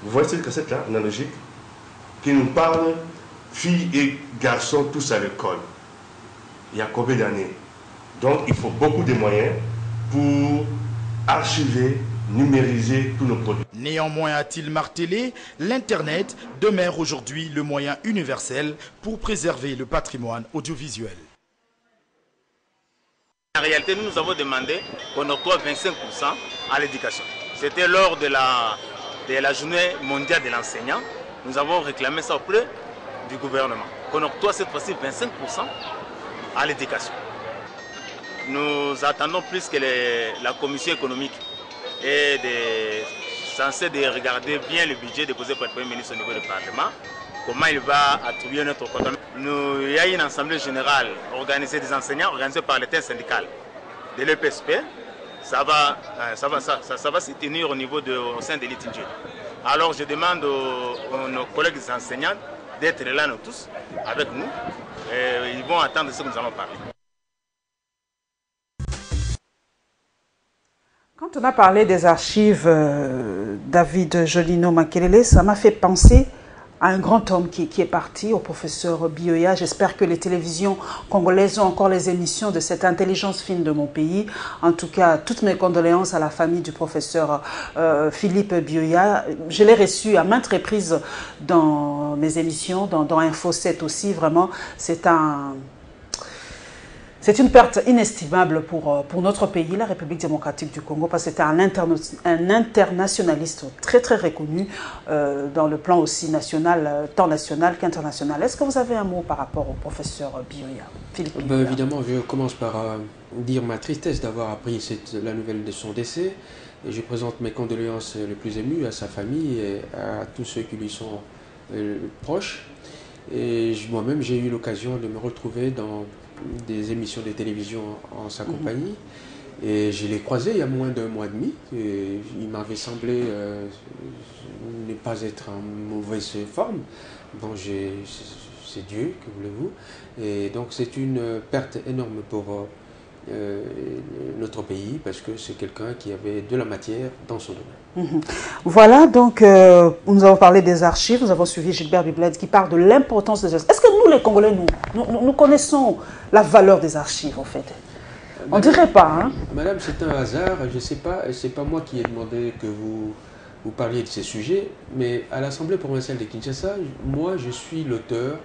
Vous voyez cette cassette-là, analogique, qui nous parle filles et garçons tous à l'école. Il y a combien d'années? Donc, il faut beaucoup de moyens pour archiver, numériser tous nos produits. Néanmoins, a-t-il martelé, l'Internet demeure aujourd'hui le moyen universel pour préserver le patrimoine audiovisuel. En réalité, nous avons demandé qu'on octroie 25% à l'éducation. C'était lors de la journée mondiale de l'enseignant. Nous avons réclamé ça auprès du gouvernement. Qu'on octroie cette fois-ci 25% à l'éducation. nous attendons plus que la commission économique est censée de regarder bien le budget déposé par le Premier ministre au niveau du Parlement, comment il va attribuer notre compte. Il y a une assemblée générale organisée des enseignants, organisée par l'intersyndical de l'EPSP. Ça va se tenir au sein de l'ITNG. Alors je demande à nos collègues enseignants d'être là, nous tous, avec nous. Et ils vont attendre ce que nous allons parler. Quand on a parlé des archives, David Jolino Makelele, ça m'a fait penser à un grand homme qui est parti, au professeur Bioya. J'espère que les télévisions congolaises ont encore les émissions de cette intelligence fine de mon pays. En tout cas, toutes mes condoléances à la famille du professeur Philippe Bioya. Je l'ai reçu à maintes reprises dans mes émissions, dans Info 7 aussi. Vraiment, c'est une perte inestimable pour notre pays, la République démocratique du Congo, parce que c'était un internationaliste très très reconnu dans le plan aussi national, tant national qu'international. Est-ce que vous avez un mot par rapport au professeur Bioya, Philippe Bioya? Évidemment, je commence par dire ma tristesse d'avoir appris la nouvelle de son décès. Et je présente mes condoléances les plus émues à sa famille et à tous ceux qui lui sont proches. Et moi-même, j'ai eu l'occasion de me retrouver dans des émissions de télévision en sa compagnie. Et je l'ai croisé il y a moins d'un mois et demi. Et il m'avait semblé ne pas être en mauvaise forme. Bon, c'est Dieu, que voulez-vous. Et donc c'est une perte énorme pour notre pays, parce que c'est quelqu'un qui avait de la matière dans son domaine. Voilà, donc nous avons parlé des archives, nous avons suivi Gilbert Bibled qui parle de l'importance des archives. Est-ce que nous, les Congolais, nous connaissons la valeur des archives, en fait? On ne dirait pas, hein? Madame, c'est un hasard, je ne sais pas, c'est pas moi qui ai demandé que vous parliez de ces sujets, mais à l'Assemblée provinciale de Kinshasa, moi, je suis l'auteur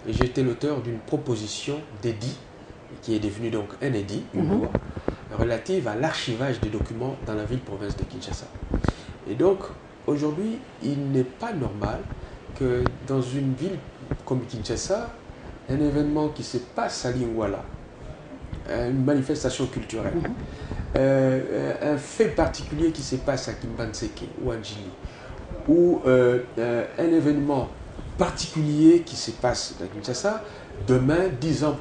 j'étais l'auteur d'une proposition d'édit, qui est devenue donc un édit, une loi, relative à l'archivage des documents dans la ville-province de Kinshasa. Et donc, aujourd'hui, il n'est pas normal que dans une ville comme Kinshasa, un événement qui se passe à Lingwala, une manifestation culturelle, un fait particulier qui se passe à Kimbanseke ou à Njili, ou un événement particulier qui se passe à Kinshasa, demain, 10 ans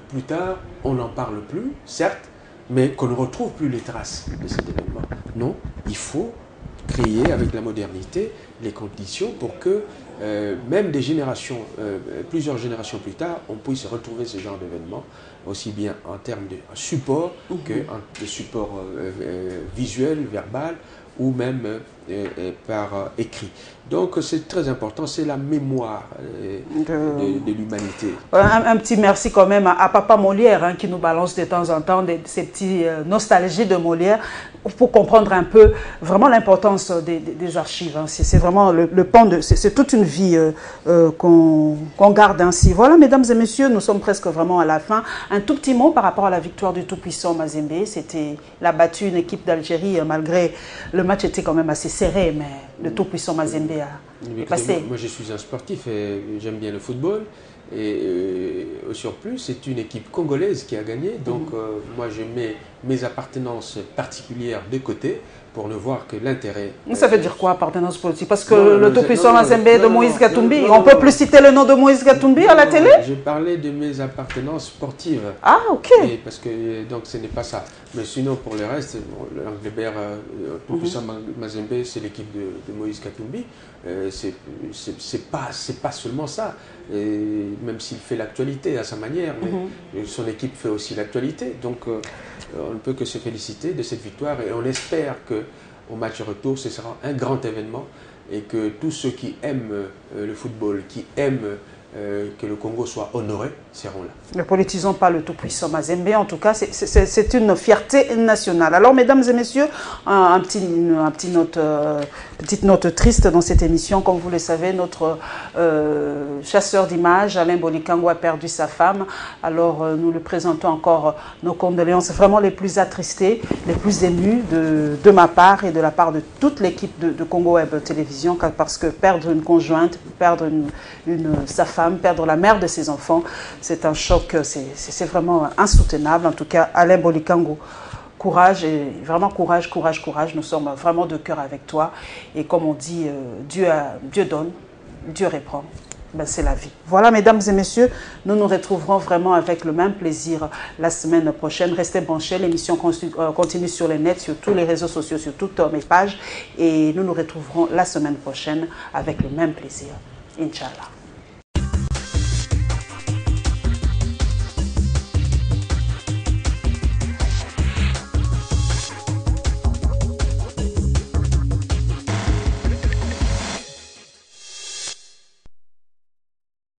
plus tard, on n'en parle plus, certes, mais qu'on ne retrouve plus les traces de cet événement. Non, il faut créer avec la modernité les conditions pour que même des générations, plusieurs générations plus tard, on puisse retrouver ce genre d'événements, aussi bien en termes de support que de support visuel, verbal, ou même par écrit. Donc c'est très important, c'est la mémoire de l'humanité. Un petit merci quand même à Papa Molière, hein, qui nous balance de temps en temps ces petits nostalgies de Molière, pour comprendre un peu vraiment l'importance des archives. Hein. C'est vraiment le pan de... C'est toute une vie qu'on garde ainsi. Voilà, mesdames et messieurs, nous sommes presque vraiment à la fin. Un tout petit mot par rapport à la victoire du tout-puissant Mazembe. Il a battu une équipe d'Algérie, malgré le match était quand même assez serré, mais le tout-puissant Mazembe est passé. Moi, je suis un sportif et j'aime bien le football. Et au surplus, c'est une équipe congolaise qui a gagné. Donc, moi, je mets mes appartenances particulières de côté pour ne voir que l'intérêt. Ça veut dire quoi, appartenance politique? Parce que le tout-puissant Mazembe de Moïse Katumbi, on ne peut plus citer le nom de Moïse Katumbi à la télé? J'ai parlé de mes appartenances sportives. Ah, ok. Et parce que, donc, ce n'est pas ça. Mais sinon, pour le reste, l'Anglebert, tout-puissant Mazembe, c'est l'équipe de Moïse Katumbi. C'est pas seulement ça. Et même s'il fait l'actualité à sa manière, mais son équipe fait aussi l'actualité. Donc, on ne peut que se féliciter de cette victoire et on espère qu'au match retour, ce sera un grand événement et que tous ceux qui aiment le football, qui aiment que le Congo soit honoré, seront là. Ne politisons pas le tout-puissant Mazembe, en tout cas, c'est une fierté nationale. Alors, mesdames et messieurs, petite note triste dans cette émission. Comme vous le savez, notre chasseur d'images, Alain Bolikango, a perdu sa femme. Alors, nous lui présentons encore nos condoléances vraiment les plus attristées, les plus émues de ma part et de la part de toute l'équipe de Congo Web Télévision, parce que perdre une conjointe, perdre sa femme, perdre la mère de ses enfants, C'est un choc, c'est vraiment insoutenable. En tout cas, Alain Bolikango, courage, et vraiment courage, courage, courage. Nous sommes vraiment de cœur avec toi. Et comme on dit, Dieu donne, Dieu reprend. Ben, c'est la vie. Voilà, mesdames et messieurs, nous nous retrouverons vraiment avec le même plaisir la semaine prochaine. Restez branchés, l'émission continue sur le net, sur tous les réseaux sociaux, sur toutes mes pages. Et nous nous retrouverons la semaine prochaine avec le même plaisir. Inch'Allah.